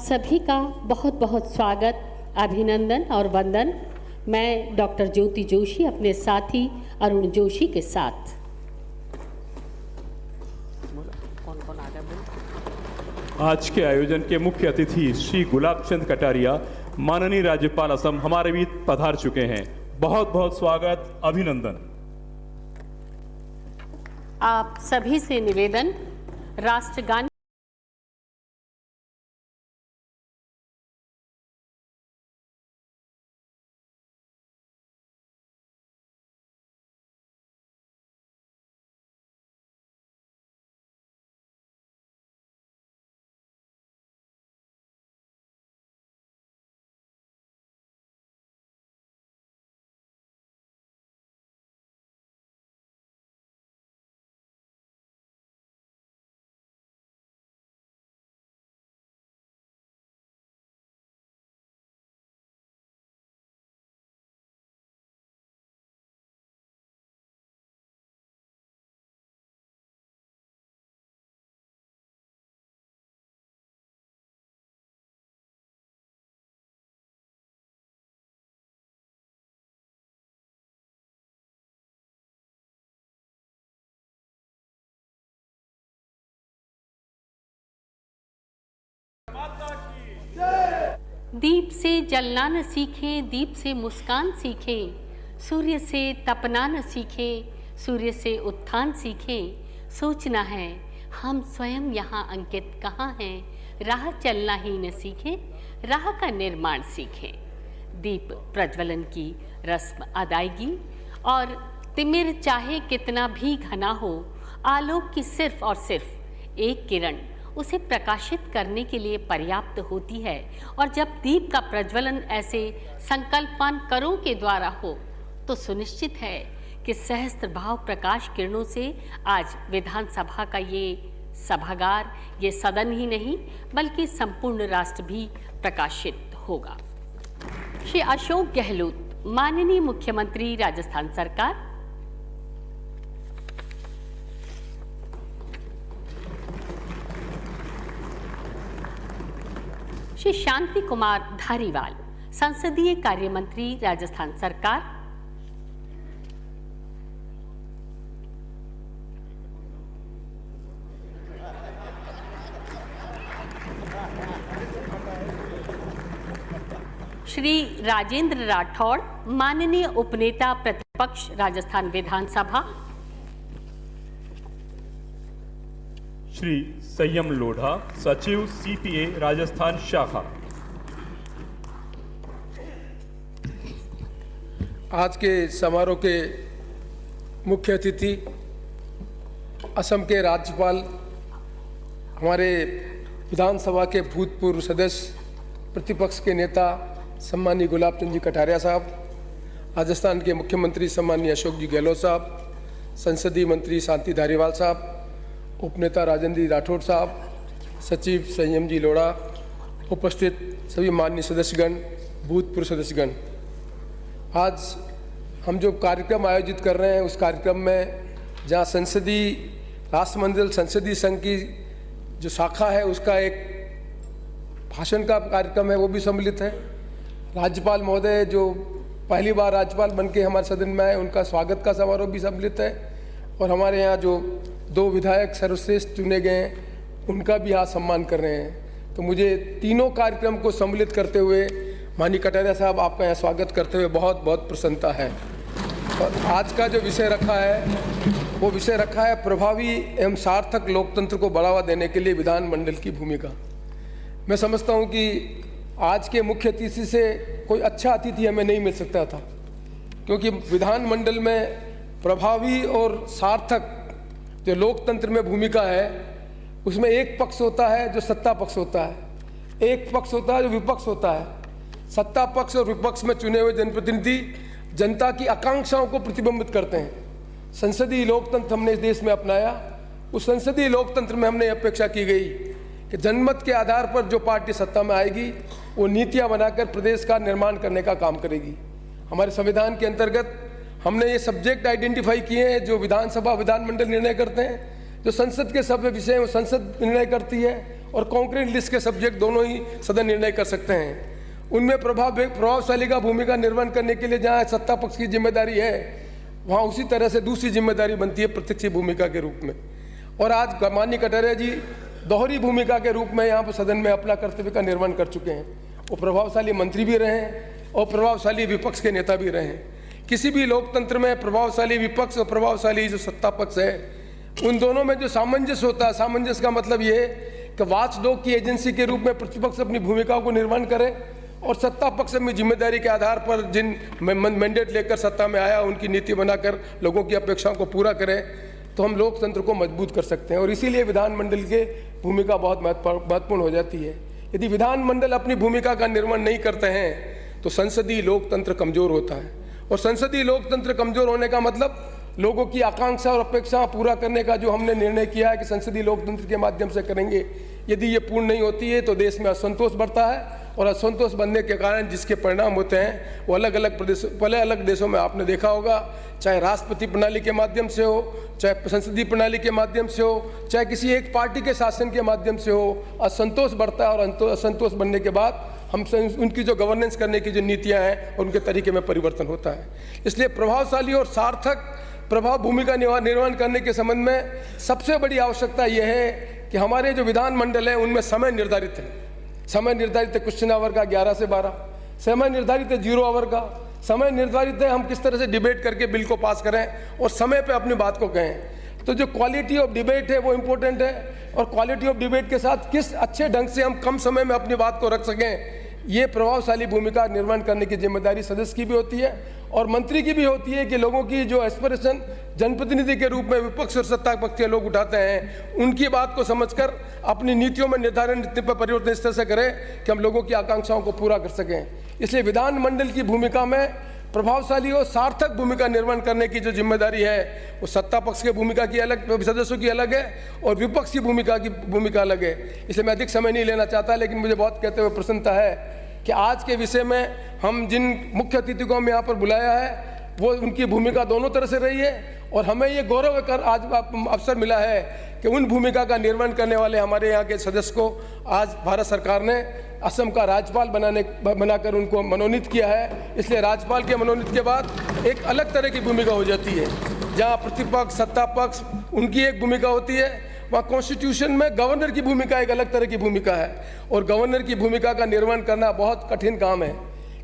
सभी का बहुत बहुत स्वागत, अभिनंदन और वंदन। मैं डॉक्टर ज्योति जोशी अपने साथी अरुण जोशी के साथ। आज के आयोजन के मुख्य अतिथि श्री गुलाब चंद कटारिया, माननीय राज्यपाल असम, हमारे बीच पधार चुके हैं। बहुत बहुत स्वागत, अभिनंदन। आप सभी से निवेदन, राष्ट्रगान दीप से जलना न सीखें, दीप से मुस्कान सीखें, सूर्य से तपना न सीखें, सूर्य से उत्थान सीखें। सोचना है हम स्वयं यहाँ अंकित कहाँ हैं, राह चलना ही न सीखें, राह का निर्माण सीखें। दीप प्रज्वलन की रस्म अदायगी और तिमिर चाहे कितना भी घना हो, आलोक की सिर्फ और सिर्फ एक किरण उसे प्रकाशित करने के लिए पर्याप्त होती है। और जब दीप का प्रज्वलन ऐसे संकल्पवान करों के द्वारा हो तो सुनिश्चित है कि सहस्त्र भाव प्रकाश किरणों से आज विधानसभा का ये सभागार, ये सदन ही नहीं बल्कि संपूर्ण राष्ट्र भी प्रकाशित होगा। श्री अशोक गहलोत, माननीय मुख्यमंत्री राजस्थान सरकार, श्री शांति कुमार धारीवाल, संसदीय कार्य मंत्री राजस्थान सरकार, श्री राजेंद्र राठौड़, माननीय उपनेता प्रतिपक्ष राजस्थान विधानसभा, श्री संयम लोढ़ा, सचिव सीपीए राजस्थान शाखा। आज के समारोह के मुख्य अतिथि असम के राज्यपाल, हमारे विधानसभा के भूतपूर्व सदस्य, प्रतिपक्ष के नेता सम्मानीय गुलाब चंद जी कटारिया साहब, राजस्थान के मुख्यमंत्री सम्मानीय अशोक जी गहलोत साहब, संसदीय मंत्री शांति धारीवाल साहब, उपनेता राजेंद्र राठौड़ साहब, सचिव संयम जी लोढ़ा, उपस्थित सभी माननीय सदस्यगण, भूतपूर्व सदस्यगण, आज हम जो कार्यक्रम आयोजित कर रहे हैं उस कार्यक्रम में जहां संसदीय राष्ट्रमंडल संसदीय संघ की जो शाखा है उसका एक भाषण का कार्यक्रम है वो भी सम्मिलित है। राज्यपाल महोदय जो पहली बार राज्यपाल बनके हमारे सदन में आए उनका स्वागत का समारोह भी सम्मिलित है और हमारे यहाँ जो 2 विधायक सर्वश्रेष्ठ चुने गए हैं उनका भी आज सम्मान कर रहे हैं। तो मुझे तीनों कार्यक्रम को सम्मिलित करते हुए माननीय कटारिया साहब आपका यहाँ स्वागत करते हुए बहुत बहुत प्रसन्नता है। और आज का जो विषय रखा है वो विषय रखा है प्रभावी एवं सार्थक लोकतंत्र को बढ़ावा देने के लिए विधानमंडल की भूमिका। मैं समझता हूँ कि आज के मुख्य अतिथि से कोई अच्छा अतिथि हमें नहीं मिल सकता था, क्योंकि विधानमंडल में प्रभावी और सार्थक जो लोकतंत्र में भूमिका है उसमें एक पक्ष होता है जो सत्ता पक्ष होता है, एक पक्ष होता है जो विपक्ष होता है। सत्ता पक्ष और विपक्ष में चुने हुए जनप्रतिनिधि जनता की आकांक्षाओं को प्रतिबिंबित करते हैं। संसदीय लोकतंत्र हमने इस देश में अपनाया। उस संसदीय लोकतंत्र में हमने अपेक्षा की गई कि जनमत के आधार पर जो पार्टी सत्ता में आएगी वो नीतियां बनाकर प्रदेश का निर्माण करने का काम करेगी। हमारे संविधान के अंतर्गत हमने ये सब्जेक्ट आइडेंटिफाई किए हैं जो विधानसभा विधानमंडल निर्णय करते हैं, जो संसद के सभ्य विषय वो संसद निर्णय करती है और कॉन्क्रीट लिस्ट के सब्जेक्ट दोनों ही सदन निर्णय कर सकते हैं। उनमें प्रभावशाली का भूमिका निर्वहन करने के लिए जहाँ सत्ता पक्ष की जिम्मेदारी है, वहाँ उसी तरह से दूसरी जिम्मेदारी बनती है प्रत्यक्ष भूमिका के रूप में। और आज माननीय कटारिया जी दोहरी भूमिका के रूप में यहाँ पर सदन में अपना कर्तव्य का निर्वहन कर चुके हैं। वो प्रभावशाली मंत्री भी रहे हैं और प्रभावशाली विपक्ष के नेता भी रहे हैं। किसी भी लोकतंत्र में प्रभावशाली विपक्ष और प्रभावशाली जो सत्ता पक्ष है, उन दोनों में जो सामंजस्य होता है, सामंजस्य का मतलब ये है कि वाचडॉग की एजेंसी के रूप में प्रतिपक्ष अपनी भूमिका को निर्वहन करे और सत्ता पक्ष अपनी जिम्मेदारी के आधार पर जिन मैंडेट लेकर सत्ता में आया उनकी नीति बनाकर लोगों की अपेक्षाओं को पूरा करें, तो हम लोकतंत्र को मजबूत कर सकते हैं। और इसीलिए विधानमंडल की भूमिका बहुत महत्वपूर्ण हो जाती है। यदि विधानमंडल अपनी भूमिका का निर्वहन नहीं करते हैं तो संसदीय लोकतंत्र कमजोर होता है। और संसदीय लोकतंत्र कमजोर होने का मतलब लोगों की आकांक्षा और अपेक्षा पूरा करने का जो हमने निर्णय किया है कि संसदीय लोकतंत्र के माध्यम से करेंगे, यदि ये पूर्ण नहीं होती है तो देश में असंतोष बढ़ता है। और असंतोष बनने के कारण जिसके परिणाम होते हैं वो अलग अलग देशों में आपने देखा होगा, चाहे राष्ट्रपति प्रणाली के माध्यम से हो, चाहे संसदीय प्रणाली के माध्यम से हो, चाहे किसी एक पार्टी के शासन के माध्यम से हो, असंतोष बढ़ता है। और असंतोष बनने के बाद हम उनकी जो गवर्नेंस करने की जो नीतियां हैं और उनके तरीके में परिवर्तन होता है। इसलिए प्रभावशाली और सार्थक प्रभाव भूमिका निर्वहन करने के संबंध में सबसे बड़ी आवश्यकता यह है कि हमारे जो विधानमंडल है उनमें समय निर्धारित है। समय निर्धारित है क्वेश्चन आवर का 11 से 12, समय निर्धारित है 0 आवर का, समय निर्धारित है हम किस तरह से डिबेट करके बिल को पास करें और समय पे अपनी बात को कहें। तो जो क्वालिटी ऑफ डिबेट है वो इम्पोर्टेंट है और क्वालिटी ऑफ डिबेट के साथ किस अच्छे ढंग से हम कम समय में अपनी बात को रख सकें, ये प्रभावशाली भूमिका निर्वहन करने की जिम्मेदारी सदस्य की भी होती है और मंत्री की भी होती है कि लोगों की जो एस्पिरेशन जनप्रतिनिधि के रूप में विपक्ष और सत्ता पक्ष के लोग उठाते हैं, उनकी बात को समझकर अपनी नीतियों में निर्धारण नीति पर परिवर्तन इस तरह से करें कि हम लोगों की आकांक्षाओं को पूरा कर सकें। इसलिए विधानमंडल की भूमिका में प्रभावशाली और सार्थक भूमिका निर्वहन करने की जो जिम्मेदारी है वो सत्ता पक्ष की भूमिका की अलग, सदस्यों की अलग है और विपक्ष की भूमिका अलग है। इसलिए मैं अधिक समय नहीं लेना चाहता, लेकिन मुझे बहुत कहते हुए प्रसन्नता है कि आज के विषय में हम जिन मुख्य अतिथि को हम यहाँ पर बुलाया है वो उनकी भूमिका दोनों तरह से रही है और हमें ये गौरव कर आज अवसर मिला है कि उन भूमिका का निर्वहन करने वाले हमारे यहाँ के सदस्य को आज भारत सरकार ने असम का राज्यपाल बनाकर उनको मनोनीत किया है। इसलिए राज्यपाल के मनोनीत के बाद एक अलग तरह की भूमिका हो जाती है, जहाँ प्रतिपक्ष सत्ता पक्ष उनकी एक भूमिका होती है, वहाँ कॉन्स्टिट्यूशन में गवर्नर की भूमिका एक अलग तरह की भूमिका है और गवर्नर की भूमिका का निर्वहन करना बहुत कठिन काम है।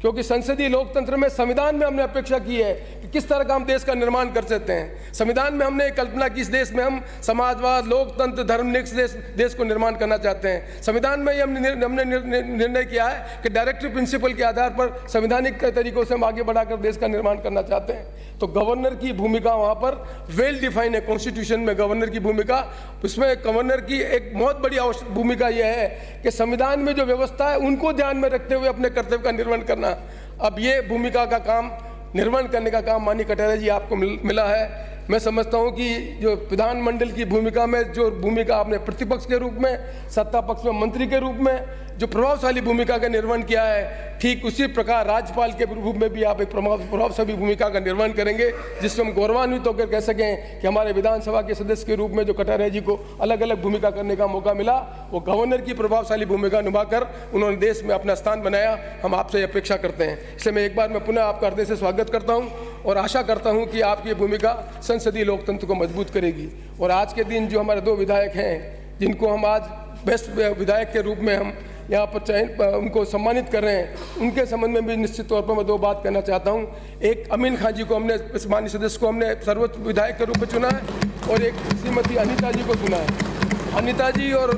क्योंकि संसदीय लोकतंत्र में संविधान में हमने अपेक्षा की है कि किस तरह का हम देश का निर्माण कर सकते हैं। संविधान में हमने कल्पना की इस देश में हम समाजवाद, लोकतंत्र, धर्मनिरपेक्ष देश को निर्माण करना चाहते हैं। संविधान में हमने निर्णय किया है कि डायरेक्टिव प्रिंसिपल के आधार पर संवैधानिक तरीकों से हम आगे बढ़ाकर देश का निर्माण करना चाहते हैं। तो गवर्नर की भूमिका वहाँ पर वेल डिफाइन है कॉन्स्टिट्यूशन में गवर्नर की भूमिका। उसमें गवर्नर की एक बहुत बड़ी भूमिका यह है कि संविधान में जो व्यवस्था है उनको ध्यान में रखते हुए अपने कर्तव्य का निर्वहन करना। अब ये भूमिका का काम निर्वहन करने का काम माननीय कटारिया जी आपको मिला है। मैं समझता हूँ कि जो विधानमंडल की भूमिका में जो भूमिका आपने प्रतिपक्ष के रूप में, सत्ता पक्ष में मंत्री के रूप में जो प्रभावशाली भूमिका का निर्वहन किया है, ठीक उसी प्रकार राज्यपाल के रूप में भी आप एक प्रभावशाली भूमिका का निर्वहन करेंगे, जिससे हम गौरवान्वित होकर कह सकें कि हमारे विधानसभा के सदस्य के रूप में जो कटारिया जी को अलग अलग भूमिका करने का मौका मिला, वो गवर्नर की प्रभावशाली भूमिका निभाकर उन्होंने देश में अपना स्थान बनाया। हम आपसे अपेक्षा करते हैं। इसलिए मैं एक बार मैं पुनः आपका हृदय से स्वागत करता हूँ और आशा करता हूँ कि आपकी भूमिका संसदीय लोकतंत्र को मजबूत करेगी। और आज के दिन जो हमारे 2 विधायक हैं जिनको हम आज बेस्ट विधायक के रूप में हम यहाँ पर उनको सम्मानित कर रहे हैं, उनके संबंध में भी निश्चित तौर पर मैं 2 बात कहना चाहता हूँ। एक अमीन खान जी को हमने माननीय सदस्य को हमने सर्वोच्च विधायक के रूप में चुना है और एक श्रीमती अनिता जी को चुना है। अनिता जी और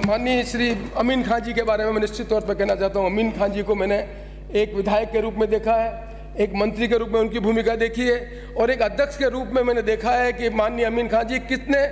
माननीय श्री अमीन खान जी के बारे में मैं निश्चित तौर पर कहना चाहता हूँ। अमीन खान जी को मैंने एक विधायक के रूप में देखा है, एक मंत्री के रूप में उनकी भूमिका देखी है और एक अध्यक्ष के रूप में मैंने देखा है कि माननीय अमीन खान जी कितने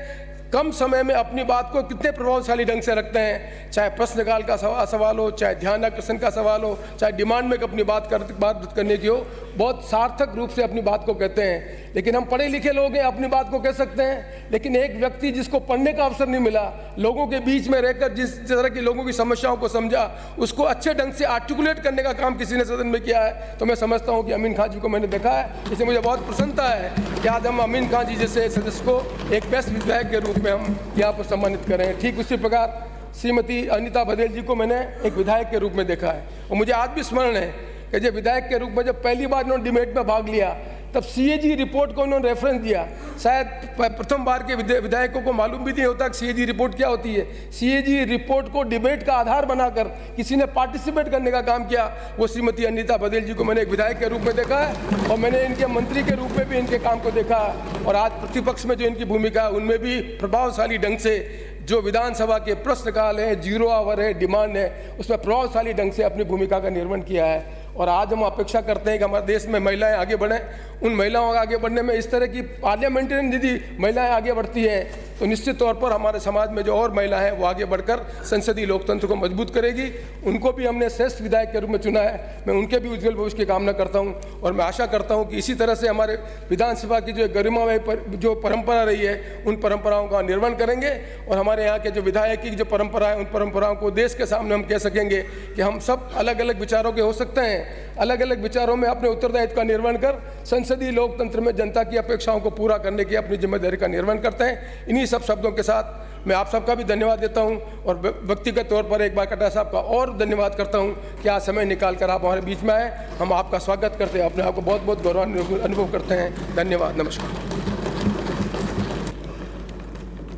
कम समय में अपनी बात को कितने प्रभावशाली ढंग से रखते हैं। चाहे प्रश्नकाल का सवाल हो, चाहे ध्यान आकर्षण का सवाल हो, चाहे डिमांड में अपनी बात करने की हो, बहुत सार्थक रूप से अपनी बात को कहते हैं। लेकिन हम पढ़े लिखे लोग हैं, अपनी बात को कह सकते हैं, लेकिन एक व्यक्ति जिसको पढ़ने का अवसर नहीं मिला, लोगों के बीच में रहकर जिस तरह की लोगों की समस्याओं को समझा, उसको अच्छे ढंग से आर्टिकुलेट करने का काम किसी ने सदन में किया है, तो मैं समझता हूँ कि अमीन खान जी को मैंने देखा है। इसलिए मुझे बहुत प्रसन्नता है कि आज हम अमीन खान जी जैसे सदस्य को एक बेस्ट विधायक के रूप में हम यहाँ पर सम्मानित करें। ठीक उसी प्रकार श्रीमती अनीता बघेल जी को मैंने एक विधायक के रूप में देखा है, और मुझे आज भी स्मरण है कि जब विधायक के रूप में जब पहली बार इन्होंने डिबेट में भाग लिया तब सीएजी रिपोर्ट को उन्होंने रेफरेंस दिया। शायद प्रथम बार के विधायकों को मालूम भी नहीं होता कि सीएजी रिपोर्ट क्या होती है। सीएजी रिपोर्ट को डिबेट का आधार बनाकर किसी ने पार्टिसिपेट करने का काम किया, वो श्रीमती अनीता बघेल जी को मैंने एक विधायक के रूप में देखा है, और मैंने इनके मंत्री के रूप में भी इनके काम को देखा है। और आज प्रतिपक्ष में जो इनकी भूमिका है उनमें भी प्रभावशाली ढंग से जो विधानसभा के प्रश्नकाल है, 0 आवर है, डिमांड है, उसमें प्रभावशाली ढंग से अपनी भूमिका का निर्वहन किया है। और आज हम अपेक्षा करते हैं कि हमारे देश में महिलाएं आगे बढ़ें। उन महिलाओं के आगे बढ़ने में इस तरह की पार्लियामेंटेरियन यदि महिलाएं आगे बढ़ती हैं तो निश्चित तौर पर हमारे समाज में जो और महिलाएं हैं वो आगे बढ़कर संसदीय लोकतंत्र को मजबूत करेगी। उनको भी हमने श्रेष्ठ विधायक के रूप में चुना है। मैं उनके भी उज्जवल भविष्य की कामना करता हूं, और मैं आशा करता हूं कि इसी तरह से हमारे विधानसभा की जो गरिमामय जो परंपरा रही है उन परंपराओं का निर्वहन करेंगे, और हमारे यहाँ के जो विधायक की जो परंपरा है उन परंपराओं को देश के सामने हम कह सकेंगे कि हम सब अलग अलग विचारों के हो सकते हैं, अलग अलग विचारों में अपने उत्तरदायित्व का निर्वहन कर संसदीय लोकतंत्र में जनता की अपेक्षाओं को पूरा करने की अपनी जिम्मेदारी का निर्वहन करते हैं। इन्हीं सब शब्दों के साथ मैं आप सबका भी धन्यवाद देता हूं, और व्यक्तिगत तौर पर एक बार कटारिया साहब का और धन्यवाद करता हूं कि आज समय निकाल कर आप हमारे बीच में आए। हम आपका स्वागत करते हैं, अपने आप को बहुत बहुत गौरव अनुभव करते हैं। धन्यवाद, नमस्कार।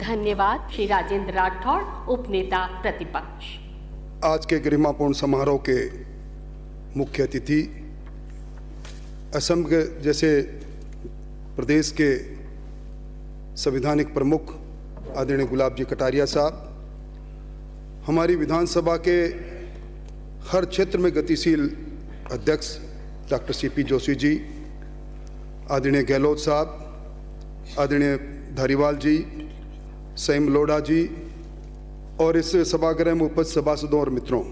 धन्यवाद श्री राजेंद्र राठौड़, उपनेता प्रतिपक्ष। आज के गरिमापूर्ण समारोह के मुख्य अतिथि असम के जैसे प्रदेश के संवैधानिक प्रमुख आदरणीय गुलाब जी कटारिया साहब, हमारी विधानसभा के हर क्षेत्र में गतिशील अध्यक्ष डॉक्टर सीपी जोशी जी, आदरणीय गहलोत साहब, आदरणीय धारीवाल जी, सैम लोढ़ा जी, और इस सभागृह में उपस्थित सभासदों और मित्रों,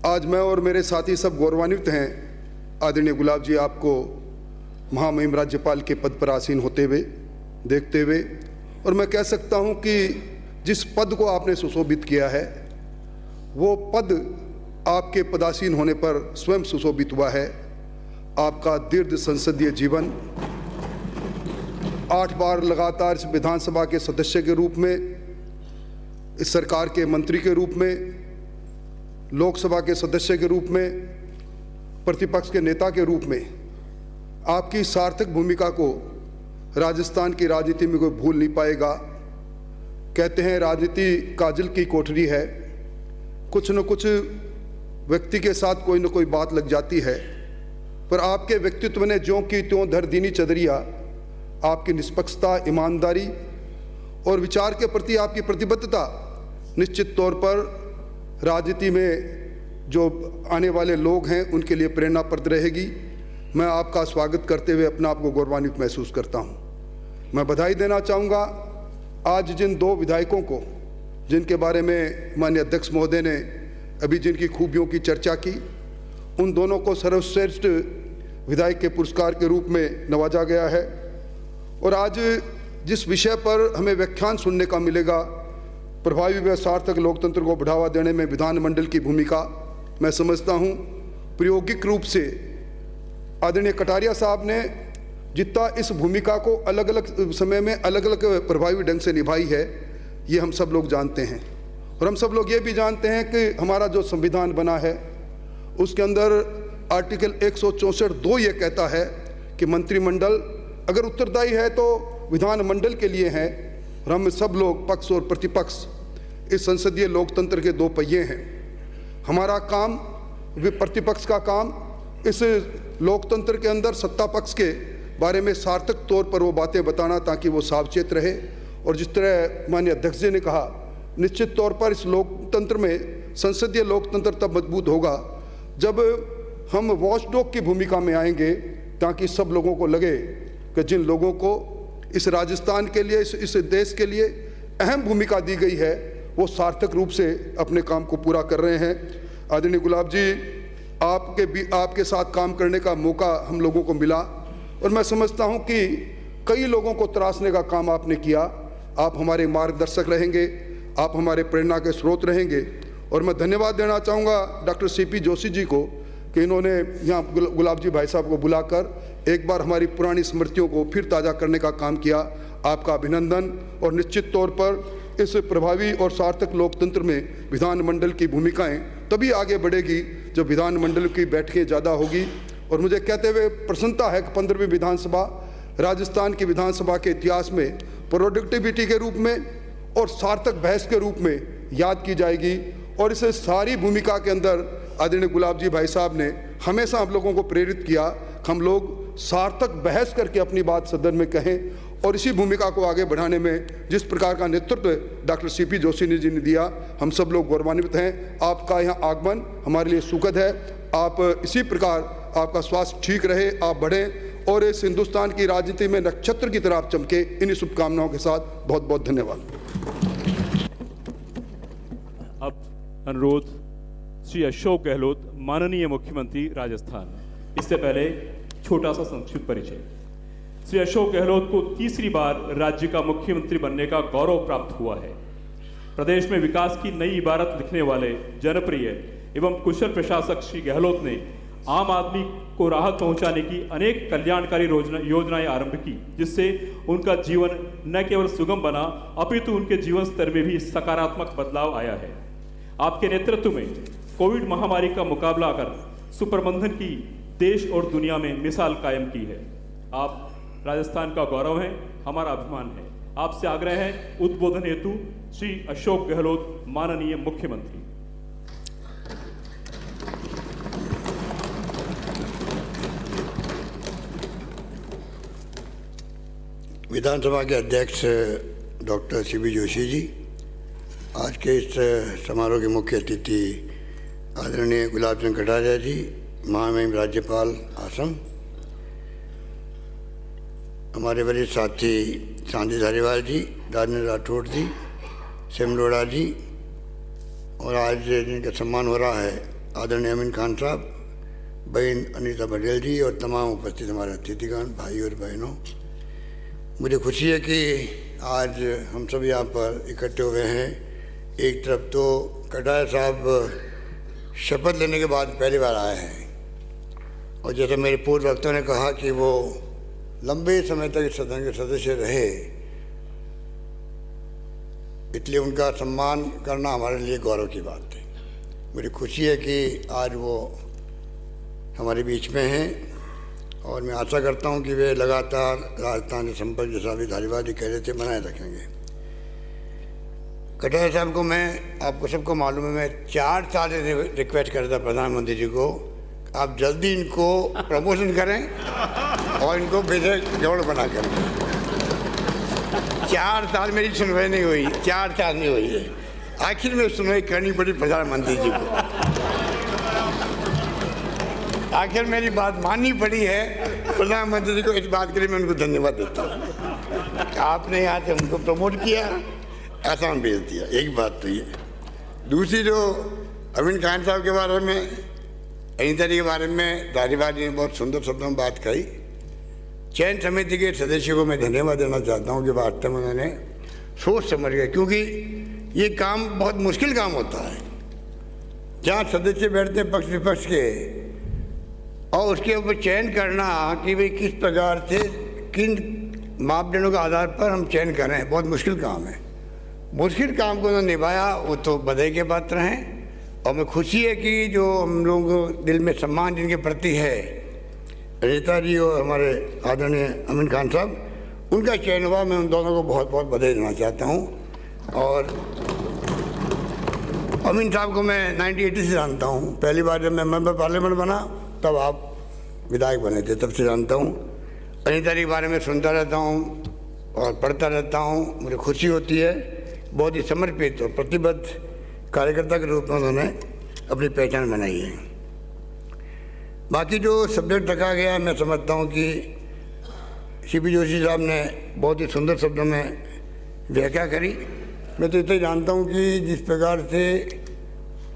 आज मैं और मेरे साथी सब गौरवान्वित हैं आदरणीय गुलाब जी आपको महामहिम राज्यपाल के पद पर आसीन होते हुए देखते हुए। और मैं कह सकता हूं कि जिस पद को आपने सुशोभित किया है वो पद आपके पदासीन होने पर स्वयं सुशोभित हुआ है। आपका दीर्घ संसदीय जीवन, 8 बार लगातार इस विधानसभा के सदस्य के रूप में, इस सरकार के मंत्री के रूप में, लोकसभा के सदस्य के रूप में, प्रतिपक्ष के नेता के रूप में आपकी सार्थक भूमिका को राजस्थान की राजनीति में कोई भूल नहीं पाएगा। कहते हैं राजनीति काजल की कोठरी है, कुछ न कुछ व्यक्ति के साथ कोई न कोई बात लग जाती है, पर आपके व्यक्तित्व ने ज्यों की त्यों धर दीनी चदरिया, आपकी निष्पक्षता, ईमानदारी और विचार के प्रति आपकी प्रतिबद्धता निश्चित तौर पर राजनीति में जो आने वाले लोग हैं उनके लिए प्रेरणाप्रद रहेगी। मैं आपका स्वागत करते हुए अपने आप को गौरवान्वित महसूस करता हूं। मैं बधाई देना चाहूँगा आज जिन 2 विधायकों को, जिनके बारे में माननीय अध्यक्ष महोदय ने अभी जिनकी खूबियों की चर्चा की, उन दोनों को सर्वश्रेष्ठ विधायक के पुरस्कार के रूप में नवाजा गया है। और आज जिस विषय पर हमें व्याख्यान सुनने का मिलेगा, प्रभावी व सार्थक लोकतंत्र को बढ़ावा देने में विधानमंडल की भूमिका, मैं समझता हूं प्रायोगिक रूप से आदरणीय कटारिया साहब ने जितना इस भूमिका को अलग अलग समय में अलग अलग प्रभावी ढंग से निभाई है, ये हम सब लोग जानते हैं। और हम सब लोग ये भी जानते हैं कि हमारा जो संविधान बना है उसके अंदर आर्टिकल 164(2) ये कहता है कि मंत्रिमंडल अगर उत्तरदायी है तो विधानमंडल के लिए है, और हम सब लोग पक्ष और प्रतिपक्ष इस संसदीय लोकतंत्र के 2 पहिए हैं। हमारा काम, प्रतिपक्ष का काम, इस लोकतंत्र के अंदर सत्ता पक्ष के बारे में सार्थक तौर पर वो बातें बताना ताकि वो सावचेत रहे। और जिस तरह माननीय अध्यक्ष जी ने कहा, निश्चित तौर पर इस लोकतंत्र में, संसदीय लोकतंत्र तब मजबूत होगा जब हम वॉचडॉग की भूमिका में आएंगे, ताकि सब लोगों को लगे कि जिन लोगों को इस राजस्थान के लिए, इस देश के लिए अहम भूमिका दी गई है, वो सार्थक रूप से अपने काम को पूरा कर रहे हैं। आदरणीय गुलाब जी, आपके साथ काम करने का मौका हम लोगों को मिला, और मैं समझता हूं कि कई लोगों को तराशने का काम आपने किया। आप हमारे मार्गदर्शक रहेंगे, आप हमारे प्रेरणा के स्रोत रहेंगे। और मैं धन्यवाद देना चाहूँगा डॉक्टर सीपी जोशी जी को कि इन्होंने यहाँ गुलाब जी भाई साहब को बुलाकर एक बार हमारी पुरानी स्मृतियों को फिर ताज़ा करने का काम किया। आपका अभिनंदन। और निश्चित तौर पर इस प्रभावी और सार्थक लोकतंत्र में विधानमंडल की भूमिकाएं तभी आगे बढ़ेगी जब विधानमंडल की बैठकें ज़्यादा होगी। और मुझे कहते हुए प्रसन्नता है कि 15वीं विधानसभा राजस्थान की विधानसभा के इतिहास में प्रोडक्टिविटी के रूप में और सार्थक बहस के रूप में याद की जाएगी। और इस सारी भूमिका के अंदर आदरणीय गुलाब जी भाई साहब ने हमेशा हम लोगों को प्रेरित किया कि हम लोग सार्थक बहस करके अपनी बात सदन में कहें। और इसी भूमिका को आगे बढ़ाने में जिस प्रकार का नेतृत्व डॉक्टर सीपी जोशी जी ने दिया, हम सब लोग गौरवान्वित हैं। आपका यहाँ आगमन हमारे लिए सुखद है। आप इसी प्रकार आपका स्वास्थ्य ठीक रहे, आप बढ़ें और इस हिंदुस्तान की राजनीति में नक्षत्र की तरह चमके। इन्हीं शुभकामनाओं के साथ बहुत बहुत धन्यवाद। अब अनुरोध श्री अशोक गहलोत, माननीय मुख्यमंत्री राजस्थान। इससे पहले छोटा सा संक्षिप्त परिचय। श्री अशोक गहलोत को तीसरी बार राज्य का मुख्यमंत्री बनने का गौरव प्राप्त हुआ है। प्रदेश में विकास की नई इबारत लिखने वाले जनप्रिय एवं कुशल प्रशासक श्री गहलोत ने आम आदमी को राहत पहुंचाने की अनेक कल्याणकारी योजनाएं आरंभ की, जिससे उनका जीवन न केवल सुगम बना अपितु उनके जीवन स्तर में भी सकारात्मक बदलाव आया है। आपके नेतृत्व में कोविड महामारी का मुकाबला कर सुप्रबंधन की देश और दुनिया में मिसाल कायम की है। आप राजस्थान का गौरव हैं, हमारा अभिमान है। आपसे आग्रह है उद्बोधन हेतु श्री अशोक गहलोत, माननीय मुख्यमंत्री। विधानसभा के अध्यक्ष डॉक्टर सीपी जोशी जी, आज के इस समारोह के मुख्य अतिथि आदरणीय गुलाब चंद कटारिया जी, महामहिम राज्यपाल असम, हमारे वरिष्ठ साथी शांति धारीवाल जी, राजेंद्र राठौड़ जी, सिमलोड़ा जी, और आज जिनका सम्मान हो रहा है आदरणीय अमीन खान साहब, बहन अनीता पटेल जी और तमाम उपस्थित हमारे अतिथिगण, भाई और बहनों, मुझे खुशी है कि आज हम सब यहाँ पर इकट्ठे हुए हैं। एक तरफ तो कटारिया साहब शपथ लेने के बाद पहली बार आए हैं, और जैसे मेरे पूर्व वक्तों ने कहा कि वो लंबे समय तक इस सदन के सदस्य रहे, इसलिए उनका सम्मान करना हमारे लिए गौरव की बात है। मुझे खुशी है कि आज वो हमारे बीच में हैं, और मैं आशा करता हूं कि वे लगातार राजस्थान से संपर्क, जैसा भी धारीवाल जी कह रहे थे, बनाए रखेंगे। कटारिया साहब को मैं, आपको सबको मालूम है, मैं 4 साल से रिक्वेस्ट कर रहा था प्रधानमंत्री जी को, आप जल्दी इनको प्रमोशन करें और इनको विधायक जोड़ बना कर। 4 साल मेरी सुनवाई नहीं हुई, 4 साल नहीं हुई है। आखिर में सुनवाई करनी पड़ी प्रधानमंत्री जी को, आखिर मेरी बात माननी पड़ी है प्रधानमंत्री जी को। इस बात के लिए मैं उनको धन्यवाद देता हूँ। आपने यहाँ से उनको प्रमोट किया, आसाम भेज दिया, एक बात तो ये। दूसरी जो अमीन खान साहब के बारे में, अनीता जी के बारे में धारीवाल जी ने बहुत सुंदर शब्दों में बात कही। चयन समिति के सदस्यों को मैं धन्यवाद देना चाहता हूँ कि वास्तव में उन्होंने सोच समझ गए, क्योंकि ये काम बहुत मुश्किल काम होता है, जहाँ सदस्य बैठते हैं पक्ष विपक्ष के, और उसके ऊपर चयन करना कि भाई किस प्रकार से किन मापदंडों के आधार पर हम चयन करें, बहुत मुश्किल काम है। मुश्किल काम को उन्होंने निभाया, वो तो बधाई के पात्र हैं। और मैं खुशी है कि जो हम लोगों को दिल में सम्मान जिनके प्रति है, अनीता जी और हमारे आदरणीय अमीन खान साहब, उनका चयन हुआ। मैं उन दोनों को बहुत बहुत बधाई देना चाहता हूँ। और अमीन साहब को मैं 1980 से जानता हूँ। पहली बार जब मैं मेंबर पार्लियामेंट बना तब आप विधायक बने थे, तब से जानता हूँ। अनीता जी के बारे में सुनता रहता हूँ और पढ़ता रहता हूँ। मुझे खुशी होती है, बहुत ही समर्पित और प्रतिबद्ध कार्यकर्ता के रूप में उन्होंने अपनी पहचान बनाई है। बाकी जो सब्जेक्ट रखा गया, मैं समझता हूँ कि सीपी जोशी साहब ने बहुत ही सुंदर शब्दों में व्याख्या करी। मैं तो इतना जानता हूँ कि जिस प्रकार से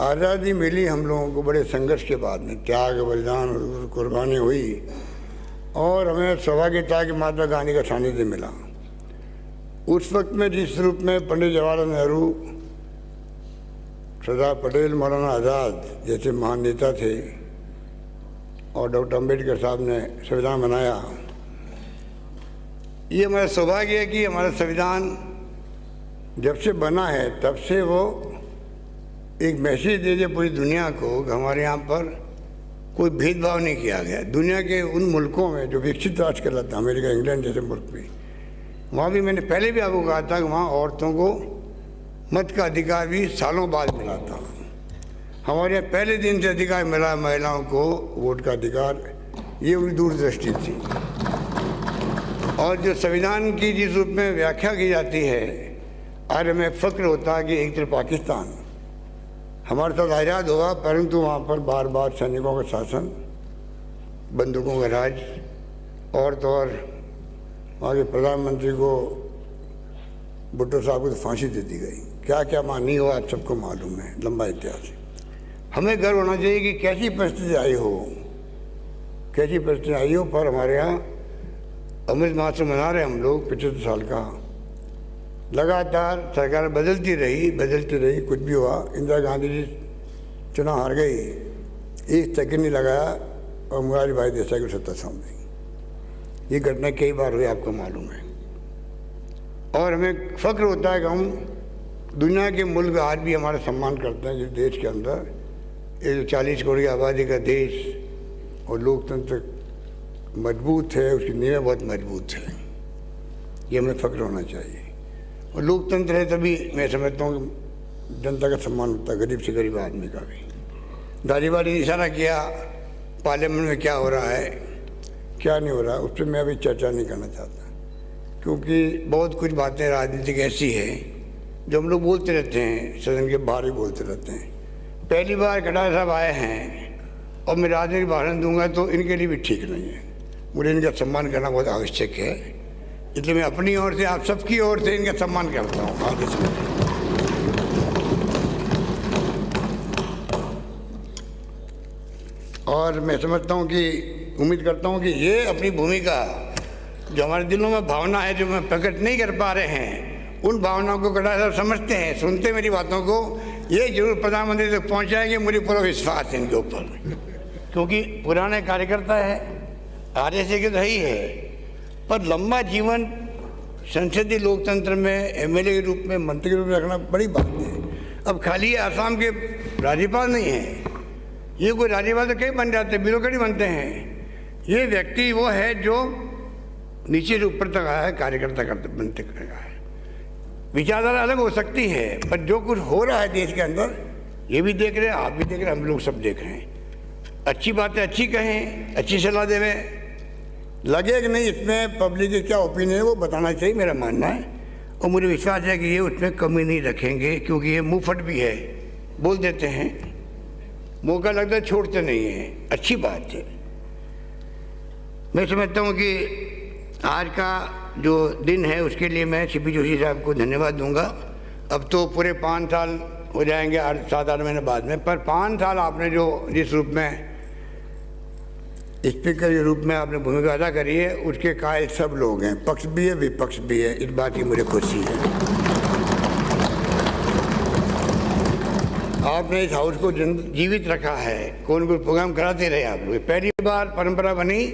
आज़ादी मिली हम लोगों को बड़े संघर्ष के बाद में, त्याग बलिदान और कुर्बानी हुई, और हमें सौभाग्य था कि महात्मा गांधी का सानिध्य मिला। उस वक्त में जिस रूप में पंडित जवाहरलाल नेहरू, सरदार पटेल, मौलाना आज़ाद जैसे महान नेता थे, और डॉक्टर अम्बेडकर साहब ने संविधान बनाया, ये हमारा सौभाग्य है कि हमारा संविधान जब से बना है तब से वो एक मैसेज दे दिया पूरी दुनिया को कि हमारे यहाँ पर कोई भेदभाव नहीं किया गया। दुनिया के उन मुल्कों में जो विकसित राष्ट्र कहलाता है, अमेरिका, इंग्लैंड जैसे मुल्क में, वहाँ भी मैंने पहले भी आपको कहा था कि वहाँ औरतों को मत का अधिकार भी सालों बाद मिला था। हमारे यहाँ पहले दिन से अधिकार मिला महिलाओं को वोट का अधिकार, ये उनकी दूरदृष्टि थी। और जो संविधान की जिस रूप में व्याख्या की जाती है, आज हमें फ़ख्र होता है कि एक तरफ पाकिस्तान हमारे साथ आज़ाद हुआ, परंतु वहाँ पर बार बार सैनिकों का शासन, बंदूकों का राज, और तो और वहाँ के प्रधानमंत्री को, भुट्टो साहब को तो फांसी दे दी गई। क्या क्या नहीं हुआ आप सबको मालूम है, लंबा इतिहास है। हमें गर्व होना चाहिए कि कैसी परिस्थिति आई हो, कैसी परिस्थिति आई हो, पर हमारे यहाँ अमृत महोत्सव मना रहे हम लोग 75 साल का। लगातार सरकार बदलती रही, कुछ भी हुआ। इंदिरा गांधी जी चुनाव हार गई, एक सेकंड नहीं लगाया और मुरारी भाई देसाई को सत्ता सौंप दी। ये घटना कई बार हुई, आपको मालूम है। और हमें फ़ख्र होता है कि हम दुनिया के मुल्क आज भी हमारा सम्मान करते हैं। जिस देश के अंदर ये 40 करोड़ की आबादी का देश और लोकतंत्र मजबूत है, उसकी नींवें बहुत मजबूत है, ये हमें फ़ख्र होना चाहिए। और लोकतंत्र है तभी मैं समझता हूँ कि जनता का सम्मान होता है, गरीब से गरीब आदमी का भी। धारीवाल ने इशारा किया पार्लियामेंट में क्या हो रहा है, क्या नहीं हो रहा है, उस पर मैं अभी चर्चा नहीं करना चाहता, क्योंकि बहुत कुछ बातें राजनीतिक ऐसी है जो हम लोग बोलते रहते हैं, सदन के बाहर ही बोलते रहते हैं। पहली बार कटारिया साहब आए हैं और मैं राजनीतिक भाषण दूंगा तो इनके लिए भी ठीक नहीं है। मुझे इनका सम्मान करना बहुत आवश्यक है, इसलिए मैं अपनी ओर से, आप सबकी ओर से इनका सम्मान करता हूँ। आगे से और मैं समझता हूँ कि, उम्मीद करता हूँ कि ये अपनी भूमिका जो हमारे दिलों में भावना है, जो मैं प्रकट नहीं कर पा रहे हैं, उन भावनाओं को कटारिया साहब समझते हैं, सुनते हैं मेरी बातों को, ये जरूर प्रधानमंत्री तक पहुँचाएंगे। मुझे पूरा विश्वास है इनके ऊपर, क्योंकि पुराने कार्यकर्ता है, आरएसए के तो ही है, पर लंबा जीवन संसदीय लोकतंत्र में एमएलए के रूप में, मंत्री के रूप में रखना बड़ी बात है। अब खाली आसाम के राज्यपाल नहीं हैं, ये कोई राज्यपाल तो कई बन जाते हैं, ब्यूरोक्रेट बनते हैं। ये व्यक्ति वो है जो नीचे से ऊपर तक आया है, कार्यकर्ता करते बनते आया है। विचारधारा अलग हो सकती है, पर जो कुछ हो रहा है देश के अंदर, ये भी देख रहे हैं, आप भी देख रहे हैं, हम लोग सब देख रहे हैं। अच्छी बातें अच्छी कहें, अच्छी सलाह देवें, लगे कि नहीं इसमें पब्लिक के क्या ओपिनियन है वो बताना चाहिए, मेरा मानना है। और मुझे विश्वास है कि ये उसमें कमी नहीं रखेंगे, क्योंकि ये मुंहफट भी है, बोल देते हैं, मौका लगता है छोड़ते नहीं हैं, अच्छी बात है। मैं समझता हूँ कि आज का जो दिन है उसके लिए मैं सीपी जोशी साहब को धन्यवाद दूंगा। अब तो पूरे 5 साल हो जाएंगे, 7-8 महीने बाद में, पर 5 साल आपने जो जिस रूप में स्पीकर के रूप में आपने भूमिका अदा करी है, उसके कायल सब लोग हैं, पक्ष भी है विपक्ष भी है, इस बात की मुझे खुशी है। आपने इस हाउस को जीवित रखा है, कौन कोई प्रोग्राम कराते रहे आप लोग। पहली बार परंपरा बनी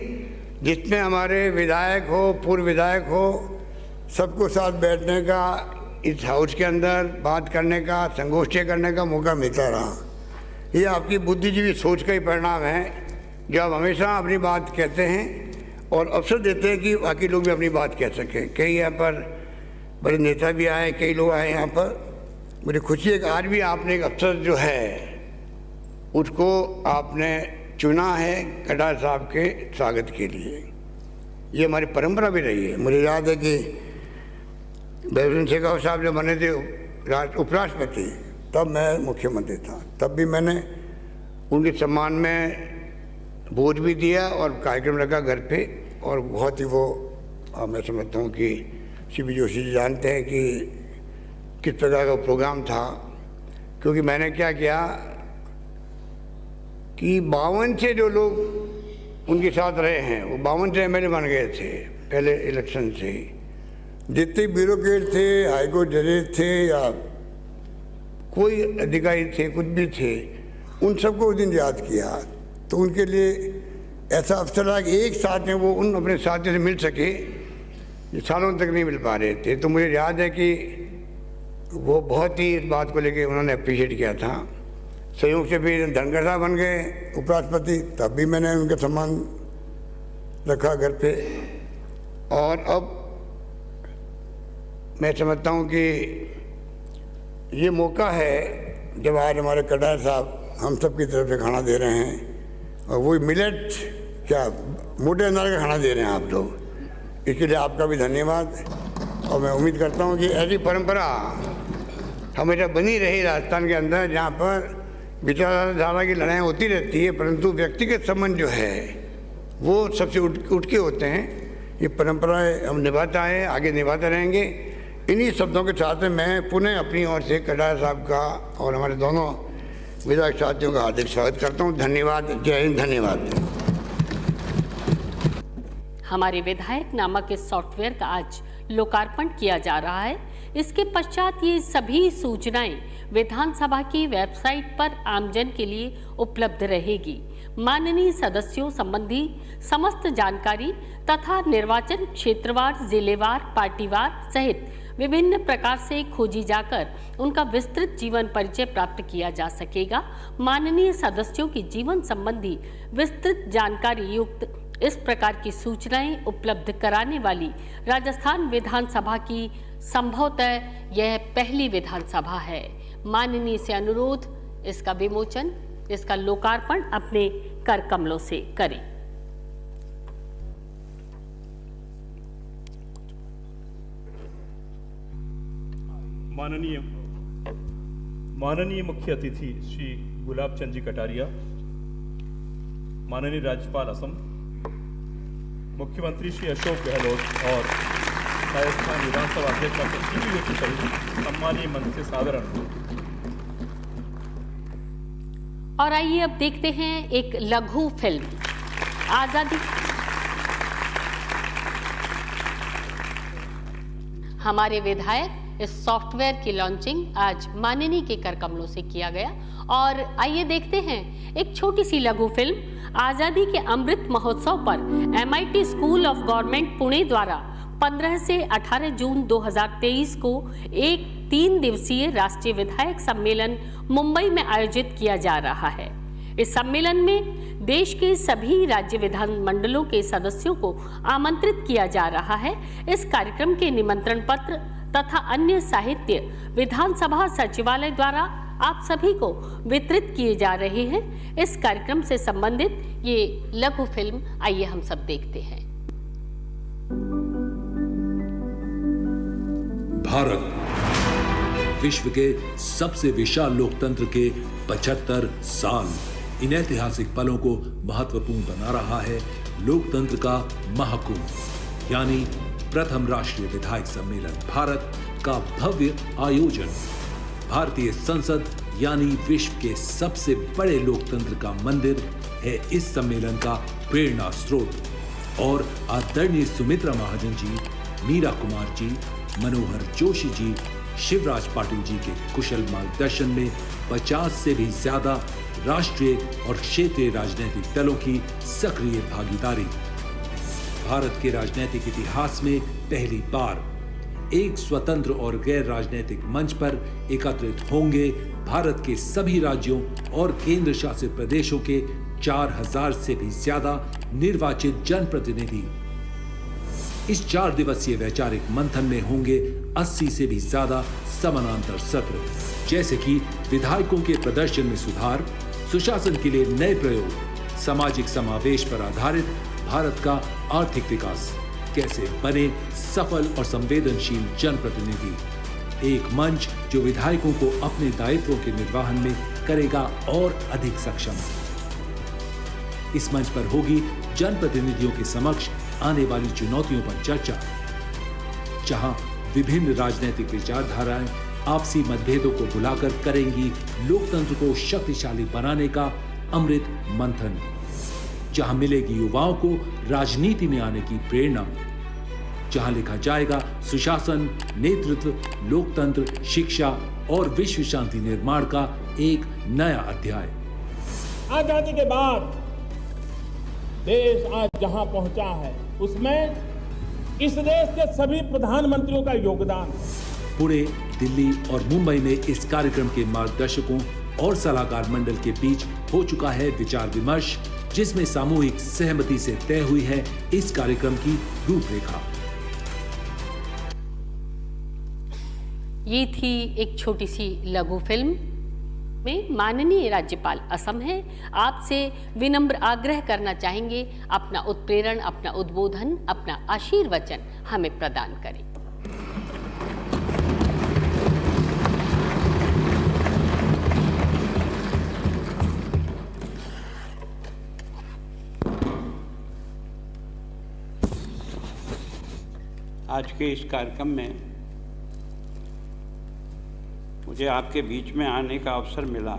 जिसमें हमारे विधायक हो, पूर्व विधायक हो, सबको साथ बैठने का, इस हाउस के अंदर बात करने का, संगोष्ठियाँ करने का मौका मिलता रहा। ये आपकी बुद्धिजीवी सोच का ही परिणाम है, जो आप हमेशा अपनी बात कहते हैं और अवसर देते हैं कि बाकी लोग भी अपनी बात कह सकें। कई यहाँ पर बड़े नेता भी आए, कई लोग आए यहाँ पर। मुझे खुशी है कि आज भी आपने एक अवसर जो है उसको आपने चुना है कटारिया साहब के स्वागत के लिए। ये हमारी परंपरा भी रही है। मुझे याद है कि बैभव शेखावत साहब जब बने थे उपराष्ट्रपति, तब मैं मुख्यमंत्री था, तब भी मैंने उनके सम्मान में भोज भी दिया और कार्यक्रम रखा घर पे। और बहुत ही वो मैं समझता हूँ कि सीपी जोशी जी जानते हैं कि किस प्रकार का प्रोग्राम था, क्योंकि मैंने क्या किया कि 52 से जो लोग उनके साथ रहे हैं, वो 52 से एमएलए बन गए थे पहले इलेक्शन से। जितने ब्यूरोक्रेट थे, हाईकोर्ट जजेस थे या कोई अधिकारी थे, कुछ भी थे, उन सबको उस दिन याद किया। तो उनके लिए ऐसा अवसर रहा कि एक साथ में वो उन अपने साथियों से मिल सके, जो सालों तक नहीं मिल पा रहे थे। तो मुझे याद है कि वो बहुत ही इस बात को लेके उन्होंने अप्रिशिएट किया था। संयोग से फिर धनखड़ साहब बन गए उपराष्ट्रपति, तब भी मैंने उनका सम्मान रखा घर पे। और अब मैं समझता हूँ कि ये मौका है जब आज हमारे कटारिया साहब हम सब की तरफ से खाना दे रहे हैं, और वो मिलेट क्या मोटे अनाज का खाना दे रहे हैं आप लोग, इसके लिए आपका भी धन्यवाद। और मैं उम्मीद करता हूँ कि ऐसी परंपरा हमेशा बनी रही राजस्थान के अंदर, जहाँ पर विचारधारा की लड़ाई होती रहती है, परंतु व्यक्तिगत संबंध जो है वो सबसे उठ के होते हैं। ये परंपराएं हम निभाते आए, आगे निभाते रहेंगे। इन्हीं शब्दों के साथ मैं पुनः अपनी ओर से कटारिया साहब का और हमारे दोनों विधायक साथियों का हार्दिक स्वागत करता हूँ। धन्यवाद। जय हिंद। धन्यवाद। हमारे विधायक नामक इस सॉफ्टवेयर का आज लोकार्पण किया जा रहा है। इसके पश्चात ये सभी सूचनाएं विधानसभा की वेबसाइट पर आमजन के लिए उपलब्ध रहेगी। माननीय सदस्यों संबंधी समस्त जानकारी तथा निर्वाचन क्षेत्रवार, जिलेवार, पार्टीवार सहित विभिन्न प्रकार से खोजी जाकर उनका विस्तृत जीवन परिचय प्राप्त किया जा सकेगा। माननीय सदस्यों की जीवन संबंधी विस्तृत जानकारी युक्त इस प्रकार की सूचनाएं उपलब्ध कराने वाली राजस्थान विधानसभा की संभवतः यह पहली विधानसभा है। माननीय से अनुरोध, इसका विमोचन, इसका लोकार्पण अपने कर कमलों से करें। माननीय मुख्य अतिथि श्री गुलाब चंद जी कटारिया, माननीय राज्यपाल असम, मुख्यमंत्री श्री अशोक गहलोत और राजस्थान विधानसभा अध्यक्ष डॉक्टर सीपी जोशी सहित सम्मानीय मंच से सादर अनुरोध। और आइए अब देखते हैं एक लघु फिल्म आजादी। हमारे विधायक इस सॉफ्टवेयर की लॉन्चिंग आज माननीय के कर कमलों से किया गया। और आइए देखते हैं एक छोटी सी लघु फिल्म आजादी के अमृत महोत्सव पर MIT school of government Pune द्वारा 15 से 18 जून 2023 को एक 3 दिवसीय राष्ट्रीय विधायक सम्मेलन मुंबई में आयोजित किया जा रहा है। इस सम्मेलन में देश के सभी राज्य विधानमंडलों के सदस्यों को आमंत्रित किया जा रहा है। इस कार्यक्रम के निमंत्रण पत्र तथा अन्य साहित्य विधानसभा सचिवालय द्वारा आप सभी को वितरित किए जा रहे हैं। इस कार्यक्रम से संबंधित ये लघु फिल्म आइए हम सब देखते हैं। भारत विश्व के सबसे विशाल लोकतंत्र के 75 साल, इन ऐतिहासिक पलों को महत्वपूर्ण बना रहा है लोकतंत्र का महाकुंभ यानी प्रथम राष्ट्रीय विधायक सम्मेलन भारत का भव्य आयोजन। भारतीय संसद यानी विश्व के सबसे बड़े लोकतंत्र का मंदिर है इस सम्मेलन का प्रेरणा स्रोत। और आदरणीय सुमित्रा महाजन जी, मीरा कुमार जी, मनोहर जोशी जी, शिवराज पाटिल जी के कुशल मार्गदर्शन में 50 से भी ज्यादा राष्ट्रीय और क्षेत्रीय राजनीतिक दलों की सक्रिय भागीदारी। भारत के राजनीतिक इतिहास में पहली बार एक स्वतंत्र और गैर राजनीतिक मंच पर एकत्रित होंगे भारत के सभी राज्यों और केंद्र शासित प्रदेशों के 4000 से भी ज्यादा निर्वाचित जनप्रतिनिधि। इस 4 दिवसीय वैचारिक मंथन में होंगे 80 से भी ज्यादा समानांतर सत्र, जैसे कि विधायकों के प्रदर्शन में सुधार, सुशासन के लिए नए प्रयोग, सामाजिक समावेश पर आधारित भारत का आर्थिक विकास, कैसे बने सफल और संवेदनशील जनप्रतिनिधि। एक मंच जो विधायकों को अपने दायित्वों के निर्वहन में करेगा और अधिक सक्षम। इस मंच पर होगी जनप्रतिनिधियों के समक्ष आने वाली चुनौतियों पर चर्चा, जहां विभिन्न राजनीतिक विचारधाराएं आपसी मतभेदों को भुलाकर करेंगी लोकतंत्र को शक्तिशाली बनाने का अमृत मंथन, जहां मिलेगी युवाओं को राजनीति में आने की प्रेरणा, जहां लिखा जाएगा सुशासन, नेतृत्व, लोकतंत्र, शिक्षा और विश्व शांति निर्माण का एक नया अध्याय। आजादी के बाद देश आज जहां पहुंचा है उसमें इस देश के सभी प्रधानमंत्रियों का योगदान है। पुणे दिल्ली और मुंबई में इस कार्यक्रम के मार्गदर्शकों और सलाहकार मंडल के बीच हो चुका है विचार विमर्श, जिसमें सामूहिक सहमति से तय हुई है इस कार्यक्रम की रूपरेखा। ये थी एक छोटी सी लघु फिल्म में माननीय राज्यपाल असम है आपसे विनम्र आग्रह करना चाहेंगे अपना उत्प्रेरण, अपना उद्बोधन, अपना आशीर्वचन हमें प्रदान करें। आज के इस कार्यक्रम में मुझे आपके बीच में आने का अवसर मिला,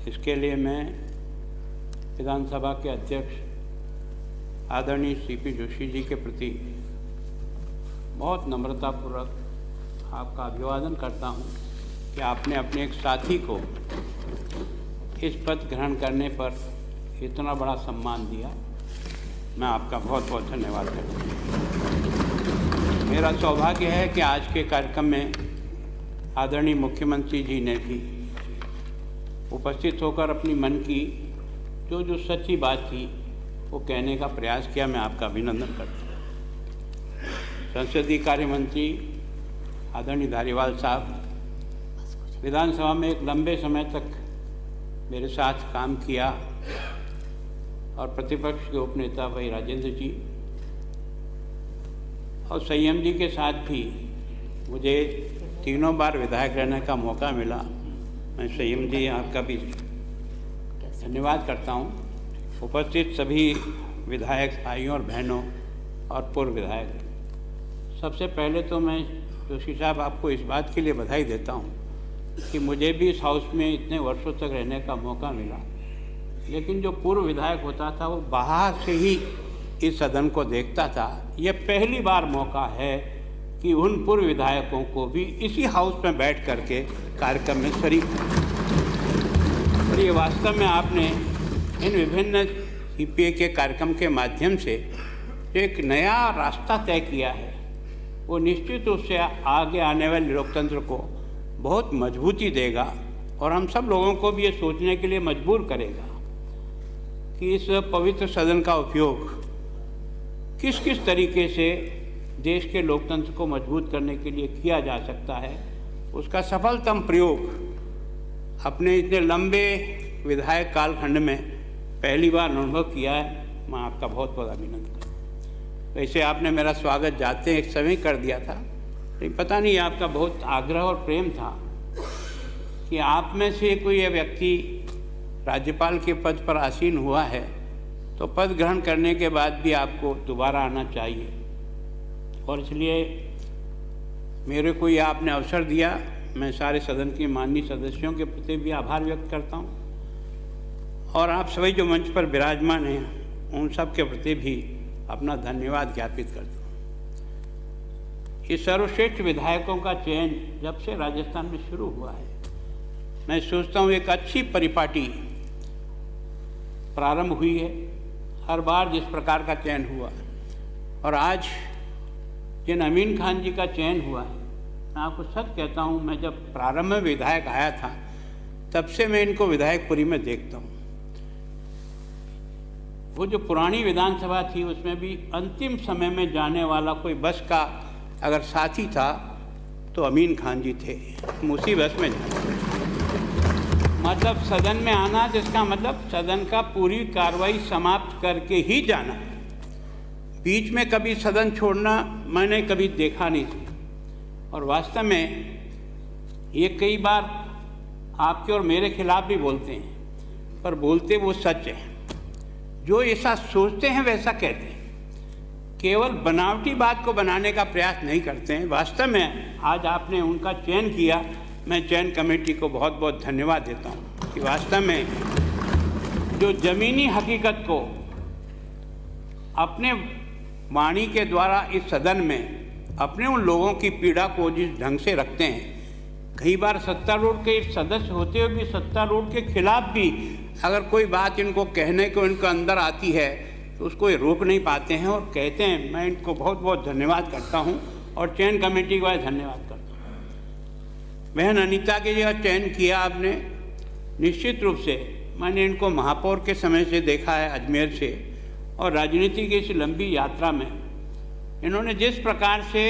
इसके लिए मैं विधानसभा के अध्यक्ष आदरणीय सीपी जोशी जी के प्रति बहुत नम्रतापूर्वक आपका अभिवादन करता हूं कि आपने अपने एक साथी को इस पद ग्रहण करने पर इतना बड़ा सम्मान दिया। मैं आपका बहुत बहुत धन्यवाद करता हूँ। मेरा सौभाग्य है कि आज के कार्यक्रम में आदरणीय मुख्यमंत्री जी ने भी उपस्थित होकर अपनी मन की जो सच्ची बात थी वो कहने का प्रयास किया। मैं आपका अभिनंदन करता हूँ। संसदीय कार्य मंत्री आदरणीय धारीवाल साहब विधानसभा में एक लंबे समय तक मेरे साथ काम किया और प्रतिपक्ष के उपनेता भाई राजेंद्र जी और संयम जी के साथ भी मुझे 3 बार विधायक रहने का मौका मिला। मैं संयम जी आपका भी धन्यवाद करता हूँ। उपस्थित सभी विधायक भाइयों और बहनों और पूर्व विधायक, सबसे पहले तो मैं जोशी साहब आपको इस बात के लिए बधाई देता हूँ कि मुझे भी इस हाउस में इतने वर्षों तक रहने का मौका मिला, लेकिन जो पूर्व विधायक होता था वो बाहर से ही इस सदन को देखता था। ये पहली बार मौका है कि उन पूर्व विधायकों को भी इसी हाउस में बैठ करके कार्यक्रम में शरीक और ये वास्तव में आपने इन विभिन्न सीपीए के कार्यक्रम के माध्यम से जो एक नया रास्ता तय किया है वो निश्चित रूप से आगे आने वाले लोकतंत्र को बहुत मजबूती देगा और हम सब लोगों को भी ये सोचने के लिए मजबूर करेगा कि इस पवित्र सदन का उपयोग किस किस तरीके से देश के लोकतंत्र को मजबूत करने के लिए किया जा सकता है। उसका सफलतम प्रयोग अपने इतने लंबे विधायक कालखंड में पहली बार अनुभव किया है। मैं आपका बहुत बहुत अभिनंदन करता हूँ। वैसे आपने मेरा स्वागत जाते एक समय कर दिया था, लेकिन पता नहीं आपका बहुत आग्रह और प्रेम था कि आप में से कोई ये व्यक्ति राज्यपाल के पद पर आसीन हुआ है तो पद ग्रहण करने के बाद भी आपको दोबारा आना चाहिए, और इसलिए मेरे को ये आपने अवसर दिया। मैं सारे सदन के माननीय सदस्यों के प्रति भी आभार व्यक्त करता हूँ और आप सभी जो मंच पर विराजमान हैं उन सब के प्रति भी अपना धन्यवाद ज्ञापित करता हूँ। इस सर्वश्रेष्ठ विधायकों का चयन जब से राजस्थान में शुरू हुआ है, मैं सोचता हूँ एक अच्छी परिपाटी प्रारंभ हुई है। हर बार जिस प्रकार का चयन हुआ और आज जिन अमीन खान जी का चयन हुआ है, मैं आपको सच कहता हूँ, मैं जब प्रारंभ में विधायक आया था तब से मैं इनको विधायकपुरी में देखता हूँ। वो जो पुरानी विधानसभा थी उसमें भी अंतिम समय में जाने वाला कोई बस का अगर साथी था तो अमीन खान जी थे। हम उसी बस में जाते, मतलब सदन में आना जिसका मतलब सदन का पूरी कार्रवाई समाप्त करके ही जाना। बीच में कभी सदन छोड़ना मैंने कभी देखा नहीं था। और वास्तव में ये कई बार आपके और मेरे खिलाफ भी बोलते हैं, पर बोलते वो सच है। जो ऐसा सोचते हैं वैसा कहते हैं, केवल बनावटी बात को बनाने का प्रयास नहीं करते हैं। वास्तव में आज आपने उनका चयन किया, मैं चयन कमेटी को बहुत बहुत धन्यवाद देता हूँ कि वास्तव में जो ज़मीनी हकीकत को अपने वाणी के द्वारा इस सदन में अपने उन लोगों की पीड़ा को जिस ढंग से रखते हैं, कई बार सत्तारूढ़ के सदस्य होते हुए भी सत्तारूढ़ के खिलाफ भी अगर कोई बात इनको कहने को इनको अंदर आती है तो उसको ये रोक नहीं पाते हैं और कहते हैं। मैं इनको बहुत बहुत धन्यवाद करता हूँ और चयन कमेटी को धन्यवाद करता हूँ। बहन अनीता के जो चयन किया आपने, निश्चित रूप से मैंने इनको महापौर के समय से देखा है अजमेर से, और राजनीति की इस लंबी यात्रा में इन्होंने जिस प्रकार से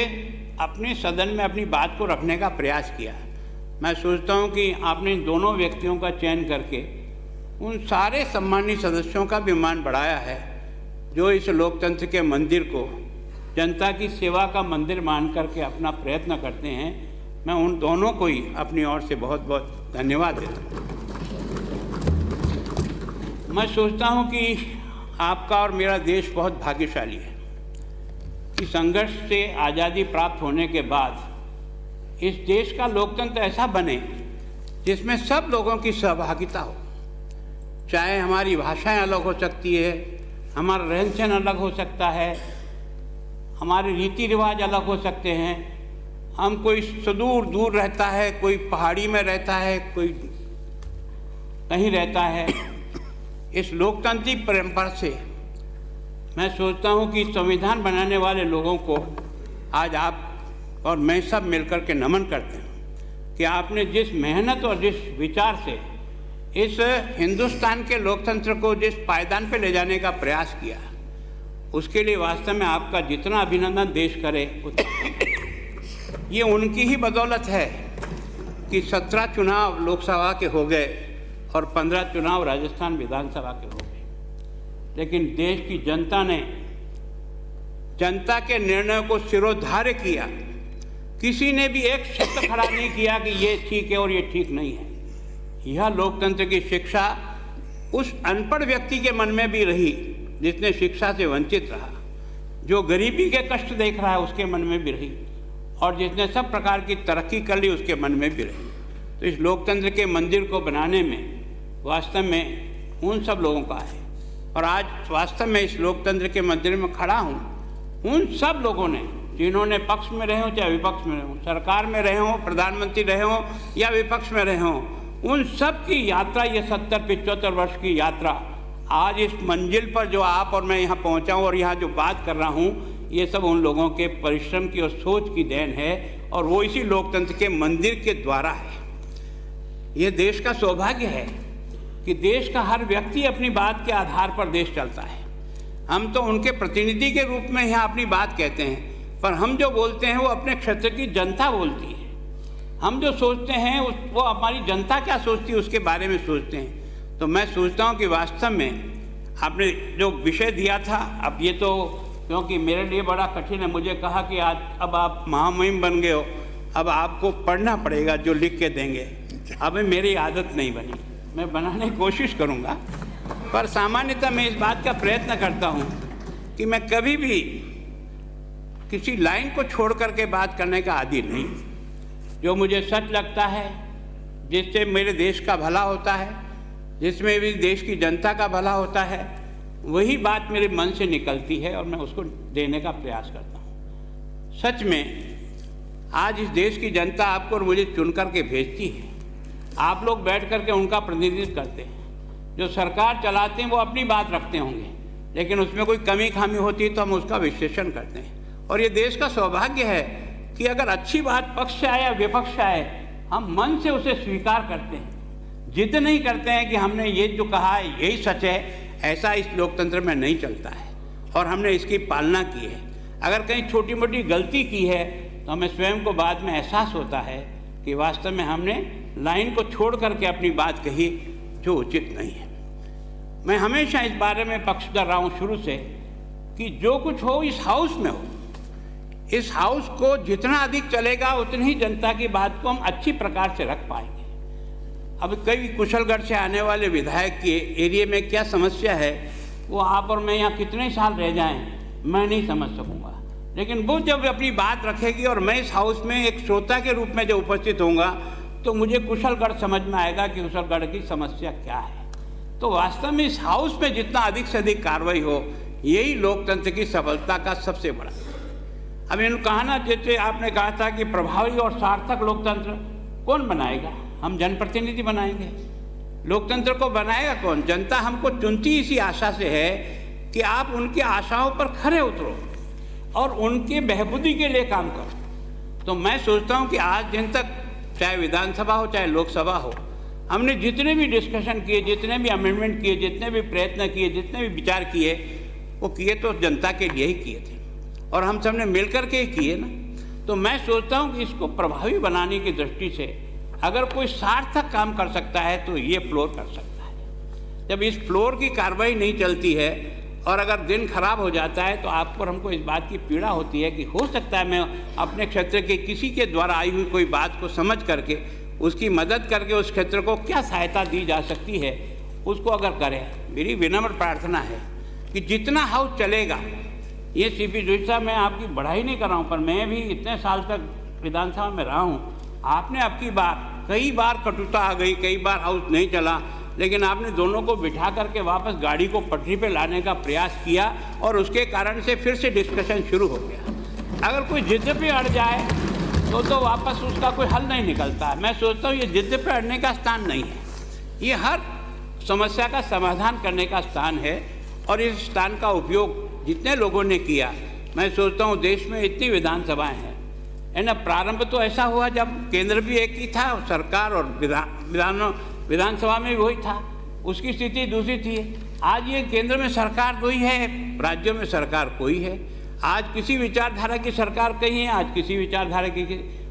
अपने सदन में अपनी बात को रखने का प्रयास किया, मैं सोचता हूं कि आपने इन दोनों व्यक्तियों का चयन करके उन सारे सम्मानित सदस्यों का भी मान बढ़ाया है जो इस लोकतंत्र के मंदिर को जनता की सेवा का मंदिर मान करके अपना प्रयत्न करते हैं। मैं उन दोनों को ही अपनी ओर से बहुत बहुत धन्यवाद देता हूँ। मैं सोचता हूँ कि आपका और मेरा देश बहुत भाग्यशाली है कि संघर्ष से आज़ादी प्राप्त होने के बाद इस देश का लोकतंत्र ऐसा बने जिसमें सब लोगों की सहभागिता हो। चाहे हमारी भाषाएं अलग हो सकती है, हमारा रहन सहन अलग हो सकता है, हमारे रीति रिवाज अलग हो सकते हैं, हम कोई सुदूर दूर रहता है, कोई पहाड़ी में रहता है, कोई कहीं रहता है। इस लोकतांत्रिक परंपरा से मैं सोचता हूं कि संविधान बनाने वाले लोगों को आज आप और मैं सब मिलकर के नमन करते हैं कि आपने जिस मेहनत और जिस विचार से इस हिंदुस्तान के लोकतंत्र को जिस पायदान पर ले जाने का प्रयास किया, उसके लिए वास्तव में आपका जितना अभिनंदन देश करे ये उनकी ही बदौलत है कि 17 चुनाव लोकसभा के हो गए और 15 चुनाव राजस्थान विधानसभा के हो गए। लेकिन देश की जनता ने जनता के निर्णय को सिरोधार्य किया। किसी ने भी एक शब्द खड़ा नहीं किया कि ये ठीक है और ये ठीक नहीं है। यह लोकतंत्र की शिक्षा उस अनपढ़ व्यक्ति के मन में भी रही जिसने शिक्षा से वंचित रहा, जो गरीबी के कष्ट देख रहा है उसके मन में भी रही, और जिसने सब प्रकार की तरक्की कर ली उसके मन में भी रही। तो इस लोकतंत्र के मंदिर को बनाने में वास्तव में उन सब लोगों का है। और आज वास्तव में इस लोकतंत्र के मंदिर में खड़ा हूँ उन सब लोगों ने, जिन्होंने पक्ष में रहे हों चाहे विपक्ष में रहे हों, सरकार में रहे हों, प्रधानमंत्री रहे हों या विपक्ष में रहे हों, उन सब की यात्रा, ये 70-75 वर्ष की यात्रा आज इस मंजिल पर जो आप और मैं यहाँ पहुँचा हूँ और यहाँ जो बात कर रहा हूँ, ये सब उन लोगों के परिश्रम की और सोच की देन है, और वो इसी लोकतंत्र के मंदिर के द्वारा है। ये देश का सौभाग्य है कि देश का हर व्यक्ति अपनी बात के आधार पर देश चलता है। हम तो उनके प्रतिनिधि के रूप में यहाँ अपनी बात कहते हैं, पर हम जो बोलते हैं वो अपने क्षेत्र की जनता बोलती है। हम जो सोचते हैं वो हमारी जनता क्या सोचती है उसके बारे में सोचते हैं। तो मैं सोचता हूँ कि वास्तव में आपने जो विषय दिया था, अब ये तो क्योंकि मेरे लिए बड़ा कठिन है, मुझे कहा कि आज अब आप महामहिम बन गए हो, अब आपको पढ़ना पड़ेगा जो लिख के देंगे। अब मेरी आदत नहीं बनी, मैं बनाने की कोशिश करूँगा, पर सामान्यतः मैं इस बात का प्रयत्न करता हूँ कि मैं कभी भी किसी लाइन को छोड़ करके बात करने का आदी नहीं। जो मुझे सच लगता है, जिससे मेरे देश का भला होता है, जिसमें भी देश की जनता का भला होता है, वही बात मेरे मन से निकलती है और मैं उसको देने का प्रयास करता हूँ। सच में आज इस देश की जनता आपको और मुझे चुन करके भेजती है। आप लोग बैठ करके उनका प्रतिनिधित्व करते हैं। जो सरकार चलाते हैं वो अपनी बात रखते होंगे, लेकिन उसमें कोई कमी खामी होती है तो हम उसका विश्लेषण करते हैं। और ये देश का सौभाग्य है कि अगर अच्छी बात पक्ष से आए या विपक्ष से आए, हम मन से उसे स्वीकार करते हैं। जिद नहीं करते हैं कि हमने ये जो कहा है यही सच है, ऐसा इस लोकतंत्र में नहीं चलता है और हमने इसकी पालना की है। अगर कहीं छोटी मोटी गलती की है तो हमें स्वयं को बाद में एहसास होता है कि वास्तव में हमने लाइन को छोड़ करके अपनी बात कही जो उचित नहीं है। मैं हमेशा इस बारे में पक्षधर रहा हूँ शुरू से कि जो कुछ हो इस हाउस में हो। इस हाउस को जितना अधिक चलेगा उतनी ही जनता की बात को हम अच्छी प्रकार से रख पाएंगे। अब कई कुशलगढ़ से आने वाले विधायक के एरिया में क्या समस्या है वो आप और मैं यहाँ कितने साल रह जाएं मैं नहीं समझ सकूँगा, लेकिन वो जब अपनी बात रखेगी और मैं इस हाउस में एक श्रोता के रूप में जब उपस्थित होऊंगा तो मुझे कुशलगढ़ समझ में आएगा कि कुशलगढ़ की समस्या क्या है। तो वास्तव में इस हाउस में जितना अधिक से अधिक कार्रवाई हो, यही लोकतंत्र की सफलता का सबसे बड़ा। अब इन कहना, जैसे आपने कहा था कि प्रभावी और सार्थक लोकतंत्र कौन बनाएगा? हम जनप्रतिनिधि बनाएंगे। लोकतंत्र को बनाएगा कौन? जनता हमको चुनती इसी आशा से है कि आप उनकी आशाओं पर खरे उतरो और उनके बहबूदी के लिए काम करो। तो मैं सोचता हूँ कि आज दिन तक चाहे विधानसभा हो चाहे लोकसभा हो, हमने जितने भी डिस्कशन किए, जितने भी अमेंडमेंट किए, जितने भी प्रयत्न किए, जितने भी विचार किए, वो किए तो जनता के लिए ही किए थे और हम सब ने मिल करके ही किए ना। तो मैं सोचता हूँ कि इसको प्रभावी बनाने की दृष्टि से अगर कोई सार्थक काम कर सकता है तो ये फ्लोर कर सकता है। जब इस फ्लोर की कार्रवाई नहीं चलती है और अगर दिन खराब हो जाता है तो आपको और हमको इस बात की पीड़ा होती है कि हो सकता है मैं अपने क्षेत्र के किसी के द्वारा आई हुई कोई बात को समझ करके उसकी मदद करके उस क्षेत्र को क्या सहायता दी जा सकती है उसको अगर करें। मेरी विनम्र प्रार्थना है कि जितना हाउस चलेगा, ये सीपी जोशी साहब, मैं आपकी बढ़ाई नहीं कर रहा हूँ, पर मैं भी इतने साल तक विधानसभा में रहा हूँ। आपने अब की बार कई बार कटुता आ गई, कई बार हाउस नहीं चला, लेकिन आपने दोनों को बिठा करके वापस गाड़ी को पटरी पे लाने का प्रयास किया और उसके कारण से फिर से डिस्कशन शुरू हो गया। अगर कोई जिद पे अड़ जाए तो वापस उसका कोई हल नहीं निकलता है। मैं सोचता हूँ ये जिद पे अड़ने का स्थान नहीं है, ये हर समस्या का समाधान करने का स्थान है। और इस स्थान का उपयोग जितने लोगों ने किया, मैं सोचता हूँ देश में इतनी विधानसभाएँ हैं, है ना। प्रारंभ तो ऐसा हुआ जब केंद्र भी एक ही था, सरकार और विधानसभा में भी वही था, उसकी स्थिति दूसरी थी। आज ये केंद्र में सरकार दो ही है, राज्यों में सरकार कोई है। आज किसी विचारधारा की सरकार कहीं है, आज किसी विचारधारा की,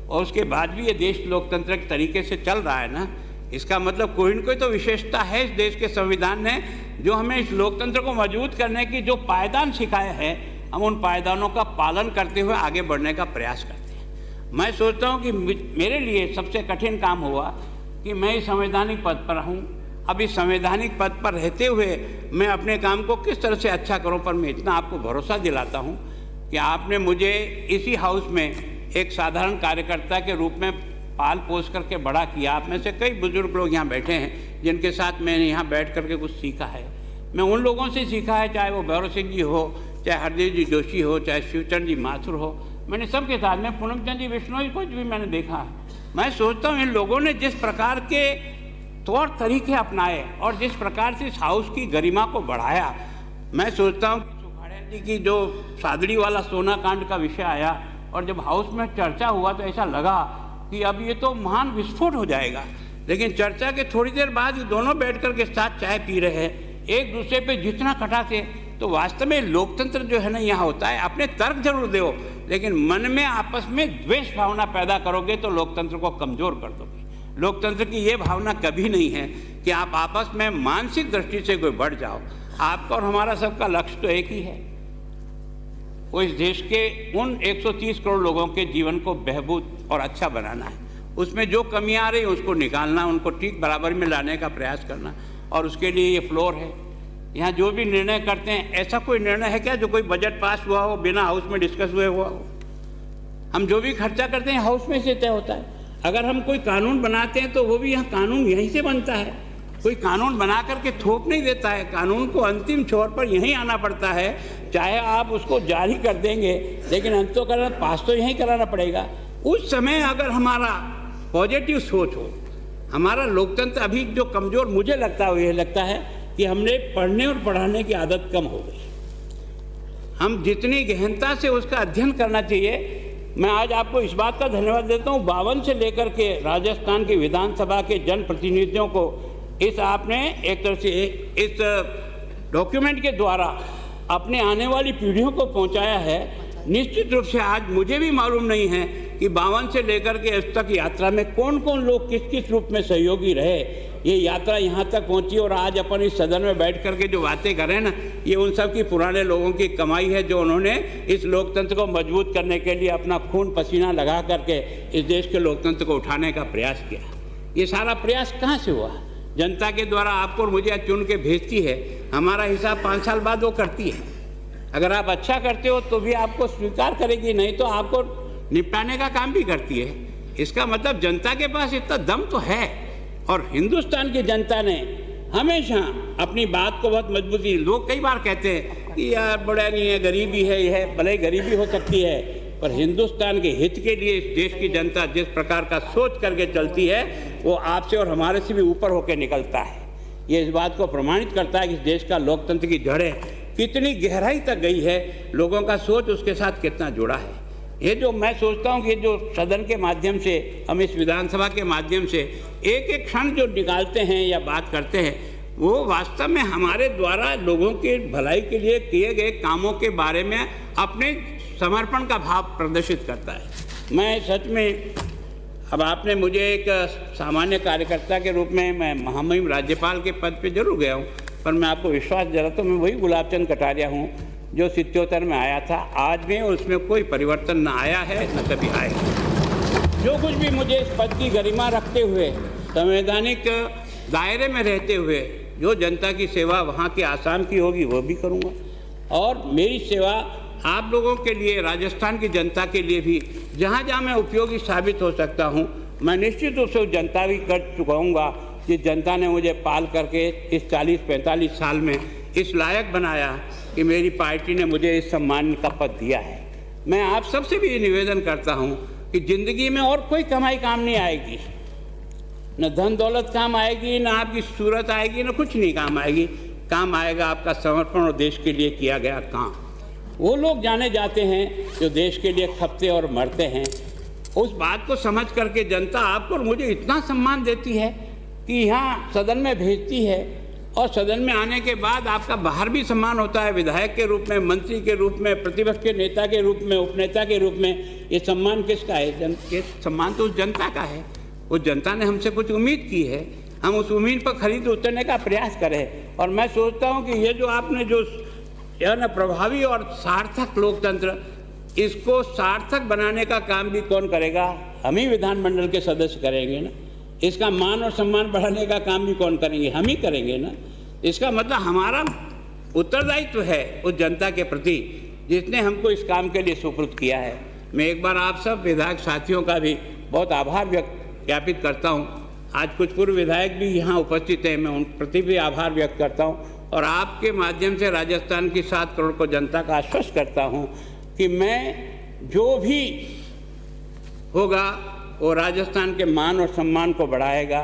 और उसके बाद भी ये देश लोकतंत्र के तरीके से चल रहा है ना। इसका मतलब कोई न कोई तो विशेषता है इस देश के संविधान ने जो हमें इस लोकतंत्र को मजबूत करने की जो पायदान सिखाए हैं, हम उन पायदानों का पालन करते हुए आगे बढ़ने का प्रयास करते हैं। मैं सोचता हूँ कि मेरे लिए सबसे कठिन काम हुआ कि मैं इस संवैधानिक पद पर हूँ। अब इस संवैधानिक पद पर रहते हुए मैं अपने काम को किस तरह से अच्छा करूँ, पर मैं इतना आपको भरोसा दिलाता हूँ कि आपने मुझे इसी हाउस में एक साधारण कार्यकर्ता के रूप में पाल पोस करके बड़ा किया। आप में से कई बुजुर्ग लोग यहाँ बैठे हैं जिनके साथ मैंने यहाँ बैठ करके कुछ सीखा है। मैं उन लोगों से सीखा है, चाहे वो भैरव सिंह जी हो, चाहे हरदेव जी जोशी हो, चाहे शिवचंद्र जी माथुर हो, मैंने सबके साथ में पूनमचंद जी बिश्नोई को भी मैंने देखा है। मैं सोचता हूँ इन लोगों ने जिस प्रकार के तौर तरीके अपनाए और जिस प्रकार से इस हाउस की गरिमा को बढ़ाया, मैं सोचता हूँ कि चौखाड़िया जी की जो सादड़ी वाला सोना कांड का विषय आया और जब हाउस में चर्चा हुआ तो ऐसा लगा कि अब ये तो महान विस्फोट हो जाएगा। लेकिन चर्चा के थोड़ी देर बाद ये दोनों बैठ कर के साथ चाय पी रहे हैं, एक दूसरे पे जितना कटा थे। तो वास्तव में लोकतंत्र जो है ना यहाँ होता है, अपने तर्क जरूर दो, लेकिन मन में आपस में द्वेष भावना पैदा करोगे तो लोकतंत्र को कमजोर कर दोगे। लोकतंत्र की ये भावना कभी नहीं है कि आप आपस में मानसिक दृष्टि से कोई बढ़ जाओ। आपका और हमारा सबका लक्ष्य तो एक ही है, वो इस देश के उन 130 करोड़ लोगों के जीवन को बेहबूद और अच्छा बनाना है। उसमें जो कमियां आ रही हैं उसको निकालना, उनको ठीक बराबर में लाने का प्रयास करना, और उसके लिए ये फ्लोर है। यहाँ जो भी निर्णय करते हैं, ऐसा कोई निर्णय है क्या जो कोई बजट पास हुआ हो बिना हाउस में डिस्कस हुए हुआ हो? हम जो भी खर्चा करते हैं हाउस में से तय होता है। अगर हम कोई कानून बनाते हैं तो वो भी यहाँ कानून यहीं से बनता है। कोई कानून बना करके थोप नहीं देता है, कानून को अंतिम छोर पर यहीं आना पड़ता है। चाहे आप उसको जारी कर देंगे, लेकिन अंत तो करना, पास तो यहीं कराना पड़ेगा। उस समय अगर हमारा पॉजिटिव सोच हो, हमारा लोकतंत्र अभी जो कमज़ोर मुझे लगता है, ये लगता है कि हमने पढ़ने और पढ़ाने की आदत कम हो गई। हम जितनी गहनता से उसका अध्ययन करना चाहिए। मैं आज आपको इस बात का धन्यवाद देता हूँ, 52 से लेकर के राजस्थान की विधानसभा के जनप्रतिनिधियों को इस आपने एक तरह से इस डॉक्यूमेंट के द्वारा अपने आने वाली पीढ़ियों को पहुंचाया है। निश्चित रूप से आज मुझे भी मालूम नहीं है कि 52 से लेकर के अब तक यात्रा में कौन कौन लोग किस किस रूप में सहयोगी रहे। ये यात्रा यहाँ तक पहुँची और आज अपन इस सदन में बैठ करके जो बातें करें ना, ये उन सब की पुराने लोगों की कमाई है जो उन्होंने इस लोकतंत्र को मजबूत करने के लिए अपना खून पसीना लगा करके इस देश के लोकतंत्र को उठाने का प्रयास किया। ये सारा प्रयास कहाँ से हुआ? जनता के द्वारा आपको और मुझे चुन के भेजती है, हमारा हिसाब 5 साल बाद वो करती है। अगर आप अच्छा करते हो तो भी आपको स्वीकार करेगी, नहीं तो आपको निपटाने का काम भी करती है। इसका मतलब जनता के पास इतना दम तो है। और हिंदुस्तान की जनता ने हमेशा अपनी बात को बहुत मजबूती, लोग कई बार कहते हैं कि यार बड़ा नहीं है, गरीबी है, यह है, भले गरीबी हो सकती है, पर हिंदुस्तान के हित के लिए इस देश की जनता जिस प्रकार का सोच करके चलती है वो आपसे और हमारे से भी ऊपर होकर निकलता है। ये इस बात को प्रमाणित करता है कि इस देश का लोकतंत्र की जड़ें कितनी गहराई तक गई है, लोगों का सोच उसके साथ कितना जुड़ा है। ये जो मैं सोचता हूँ कि जो सदन के माध्यम से, हम इस विधानसभा के माध्यम से एक एक क्षण जो निकालते हैं या बात करते हैं, वो वास्तव में हमारे द्वारा लोगों के भलाई के लिए किए गए कामों के बारे में अपने समर्पण का भाव प्रदर्शित करता है। मैं सच में, अब आपने मुझे एक सामान्य कार्यकर्ता के रूप में, मैं महामहिम राज्यपाल के पद पे जरूर गया हूँ, पर मैं आपको विश्वास दिलाता हूँ, मैं वही गुलाबचंद कटारिया हूँ जो 77 में आया था। आज में उसमें कोई परिवर्तन न आया है न कभी आएगा। जो कुछ भी मुझे इस पद की गरिमा रखते हुए, संवैधानिक दायरे में रहते हुए, जो जनता की सेवा वहाँ के आसाम की होगी वो भी करूँगा, और मेरी सेवा आप लोगों के लिए, राजस्थान की जनता के लिए भी जहाँ जहाँ मैं उपयोगी साबित हो सकता हूँ, मैं निश्चित रूप से उस जनता भी कर चुकाऊँगा जिस जनता ने मुझे पाल करके इस 40-45 साल में इस लायक बनाया कि मेरी पार्टी ने मुझे इस सम्मान का पद दिया है। मैं आप सबसे भी निवेदन करता हूँ कि ज़िंदगी में और कोई कमाई काम नहीं आएगी, न धन दौलत काम आएगी, न आपकी सूरत आएगी, न कुछ नहीं काम आएगी। काम आएगा आपका समर्पण और देश के लिए किया गया काम। वो लोग जाने जाते हैं जो देश के लिए खपते और मरते हैं। उस बात को समझ करके जनता आपको और मुझे इतना सम्मान देती है कि यहाँ सदन में भेजती है, और सदन में आने के बाद आपका बाहर भी सम्मान होता है, विधायक के रूप में, मंत्री के रूप में, प्रतिपक्ष के नेता के रूप में, उपनेता के रूप में। ये सम्मान किसका है? ये सम्मान तो उस जनता का है। उस जनता ने हमसे कुछ उम्मीद की है, हम उस उम्मीद पर खरीद उतरने का प्रयास करें। और मैं सोचता हूँ कि ये जो आपने जो है ना प्रभावी और सार्थक लोकतंत्र, इसको सार्थक बनाने का काम भी कौन करेगा? हम ही विधानमंडल के सदस्य करेंगे ना। इसका मान और सम्मान बढ़ाने का काम भी कौन करेंगे? हम ही करेंगे ना। इसका मतलब हमारा उत्तरदायित्व है उस जनता के प्रति जिसने हमको इस काम के लिए सुपुर्द किया है। मैं एक बार आप सब विधायक साथियों का भी बहुत आभार ज्ञापित करता हूँ। आज कुछ पूर्व विधायक भी यहाँ उपस्थित हैं, मैं उन प्रति भी आभार व्यक्त करता हूँ, और आपके माध्यम से राजस्थान की 7 करोड़ को जनता का आश्वस्त करता हूँ कि मैं जो भी होगा वो राजस्थान के मान और सम्मान को बढ़ाएगा।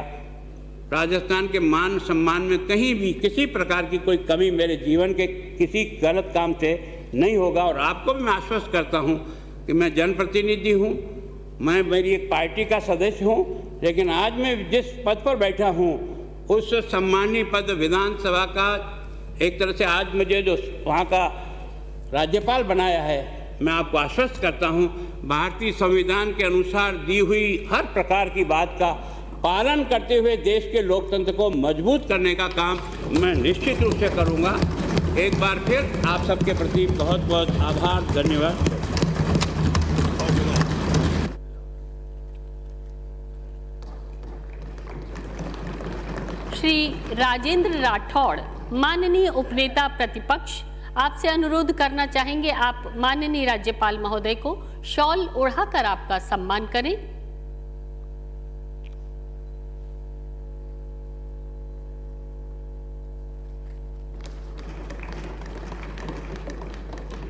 राजस्थान के मान सम्मान में कहीं भी किसी प्रकार की कोई कमी मेरे जीवन के किसी गलत काम से नहीं होगा। और आपको भी मैं आश्वस्त करता हूँ कि मैं जनप्रतिनिधि हूँ, मैं मेरी एक पार्टी का सदस्य हूँ, लेकिन आज मैं जिस पद पर बैठा हूँ उस सम्मानीय पद विधानसभा का, एक तरह से आज मुझे जो वहाँ का राज्यपाल बनाया है, मैं आपको आश्वस्त करता हूँ भारतीय संविधान के अनुसार दी हुई हर प्रकार की बात का पालन करते हुए देश के लोकतंत्र को मजबूत करने का काम मैं निश्चित रूप से करूँगा। एक बार फिर आप सबके प्रति बहुत बहुत आभार, धन्यवाद। श्री राजेंद्र राठौड़, माननीय उपनेता प्रतिपक्ष, आपसे अनुरोध करना चाहेंगे आप माननीय राज्यपाल महोदय को शॉल ओढ़ाकर आपका सम्मान करें।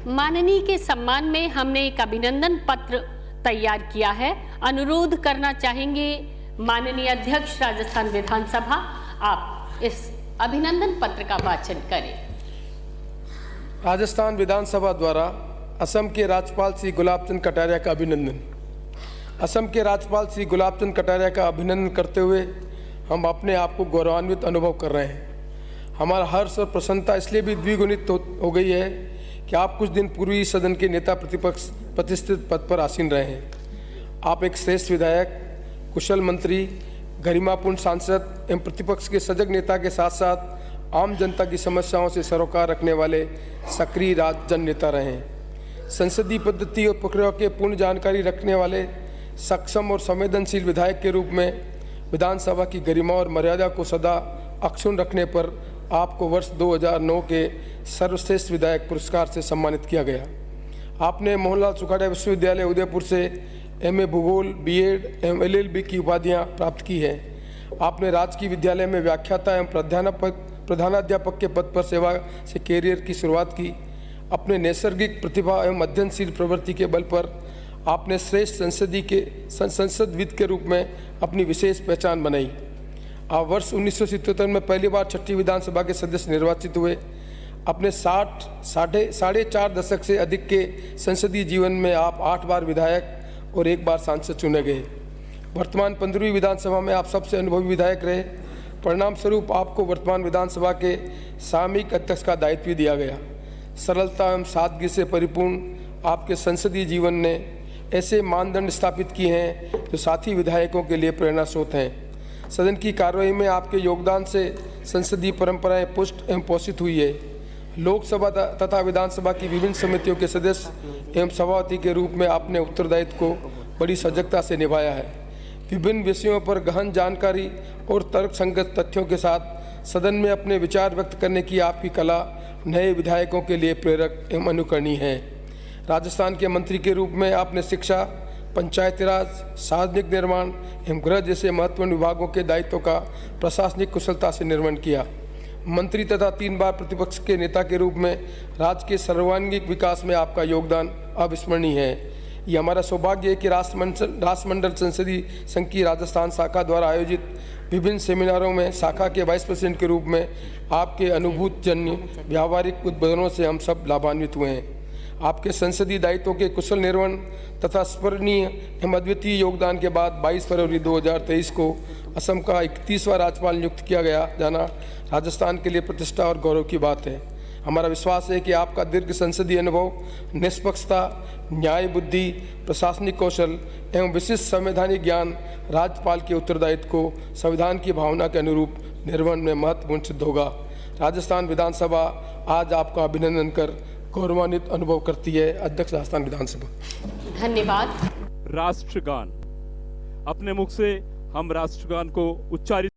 माननीय के सम्मान में हमने एक अभिनंदन पत्र तैयार किया है। अनुरोध करना चाहेंगे माननीय अध्यक्ष राजस्थान विधानसभा, आप इस अभिनंदन पत्र का वाचन करें। राजस्थान विधानसभा द्वारा असम के राज्यपाल श्री गुलाबचंद कटारिया का अभिनंदन। असम के राज्यपाल श्री गुलाबचंद कटारिया का अभिनंदन करते हुए हम अपने आप को गौरवान्वित अनुभव कर रहे हैं। हमारा हर्ष और प्रसन्नता इसलिए भी द्विगुणित हो गई है कि आप कुछ दिन पूर्व ही सदन के नेता प्रतिपक्ष प्रतिष्ठित पद पर आसीन रहे हैं। आप एक श्रेष्ठ विधायक, कुशल मंत्री, गरिमापूर्ण सांसद एवं प्रतिपक्ष के सजग नेता के साथ साथ आम जनता की समस्याओं से सरोकार रखने वाले सक्रिय राजजन नेता रहे हैं। संसदीय पद्धति और प्रक्रिया के पूर्ण जानकारी रखने वाले सक्षम और संवेदनशील विधायक के रूप में विधानसभा की गरिमा और मर्यादा को सदा अक्षुण्ण रखने पर आपको वर्ष 2009 के सर्वश्रेष्ठ विधायक पुरस्कार से सम्मानित किया गया। आपने मोहनलाल सुखाड़िया विश्वविद्यालय उदयपुर से MA भूगोल, BEd एवं LLB की उपाधियां प्राप्त की हैं। आपने राजकीय विद्यालय में व्याख्याता एवं प्रधानाध्यापक के पद पर सेवा से कैरियर की शुरुआत की। अपने नैसर्गिक प्रतिभा एवं अध्ययनशील प्रवृत्ति के बल पर आपने श्रेष्ठ संसदविद के रूप में अपनी विशेष पहचान बनाई। आप वर्ष 1977 में पहली बार 6ठी विधानसभा के सदस्य निर्वाचित हुए। अपने साढ़े चार दशक से अधिक के संसदीय जीवन में आप 8 बार विधायक और 1 बार सांसद चुने गए। वर्तमान 15वीं विधानसभा में आप सबसे अनुभवी विधायक रहे। परिणाम स्वरूप आपको वर्तमान विधानसभा के सामयिक अध्यक्ष का दायित्व भी दिया गया। सरलता एवं सादगी से परिपूर्ण आपके संसदीय जीवन ने ऐसे मानदंड स्थापित किए हैं जो साथी विधायकों के लिए प्रेरणा स्रोत हैं। सदन की कार्रवाई में आपके योगदान से संसदीय परंपराएं पुष्ट एवं पोषित हुई है। लोकसभा तथा विधानसभा की विभिन्न समितियों के सदस्य एवं सभापति के रूप में आपने उत्तरदायित्व को बड़ी सजगता से निभाया है। विभिन्न विषयों पर गहन जानकारी और तर्कसंगत तथ्यों के साथ सदन में अपने विचार व्यक्त करने की आपकी कला नए विधायकों के लिए प्रेरक एवं अनुकरणीय है। राजस्थान के मंत्री के रूप में आपने शिक्षा, पंचायती राज, सार्वजनिक निर्माण एवं गृह जैसे महत्वपूर्ण विभागों के दायित्वों का प्रशासनिक कुशलता से निर्वहन किया। मंत्री तथा 3 बार प्रतिपक्ष के नेता के रूप में राज्य के सर्वांगीण विकास में आपका योगदान अविस्मरणीय है। ये हमारा सौभाग्य है कि राष्ट्रमंडल संसदीय संघ की राजस्थान शाखा द्वारा आयोजित विभिन्न सेमिनारों में शाखा के वाइस प्रेसिडेंट के रूप में आपके अनुभूतजन्य व्यावहारिक उद्बोधनों से हम सब लाभान्वित हुए हैं। आपके संसदीय दायित्वों के कुशल निर्वहन तथा स्मरणीय एवं अद्वितीय योगदान के बाद 22 फरवरी 2023 को असम का 31वां राज्यपाल नियुक्त किया जाना राजस्थान के लिए प्रतिष्ठा और गौरव की बात है। हमारा विश्वास है कि आपका दीर्घ संसदीय अनुभव, निष्पक्षता, न्याय बुद्धि, प्रशासनिक कौशल एवं विशिष्ट संवैधानिक ज्ञान राज्यपाल के उत्तरदायित्व को संविधान की भावना के अनुरूप निर्वहन में महत्वपूर्ण सिद्ध होगा। राजस्थान विधानसभा आज आपका अभिनंदन कर गौरवान्वित अनुभव करती है। अध्यक्ष राजस्थान विधानसभा। धन्यवाद। राष्ट्रगान, अपने मुख से हम राष्ट्रगान को उच्चारित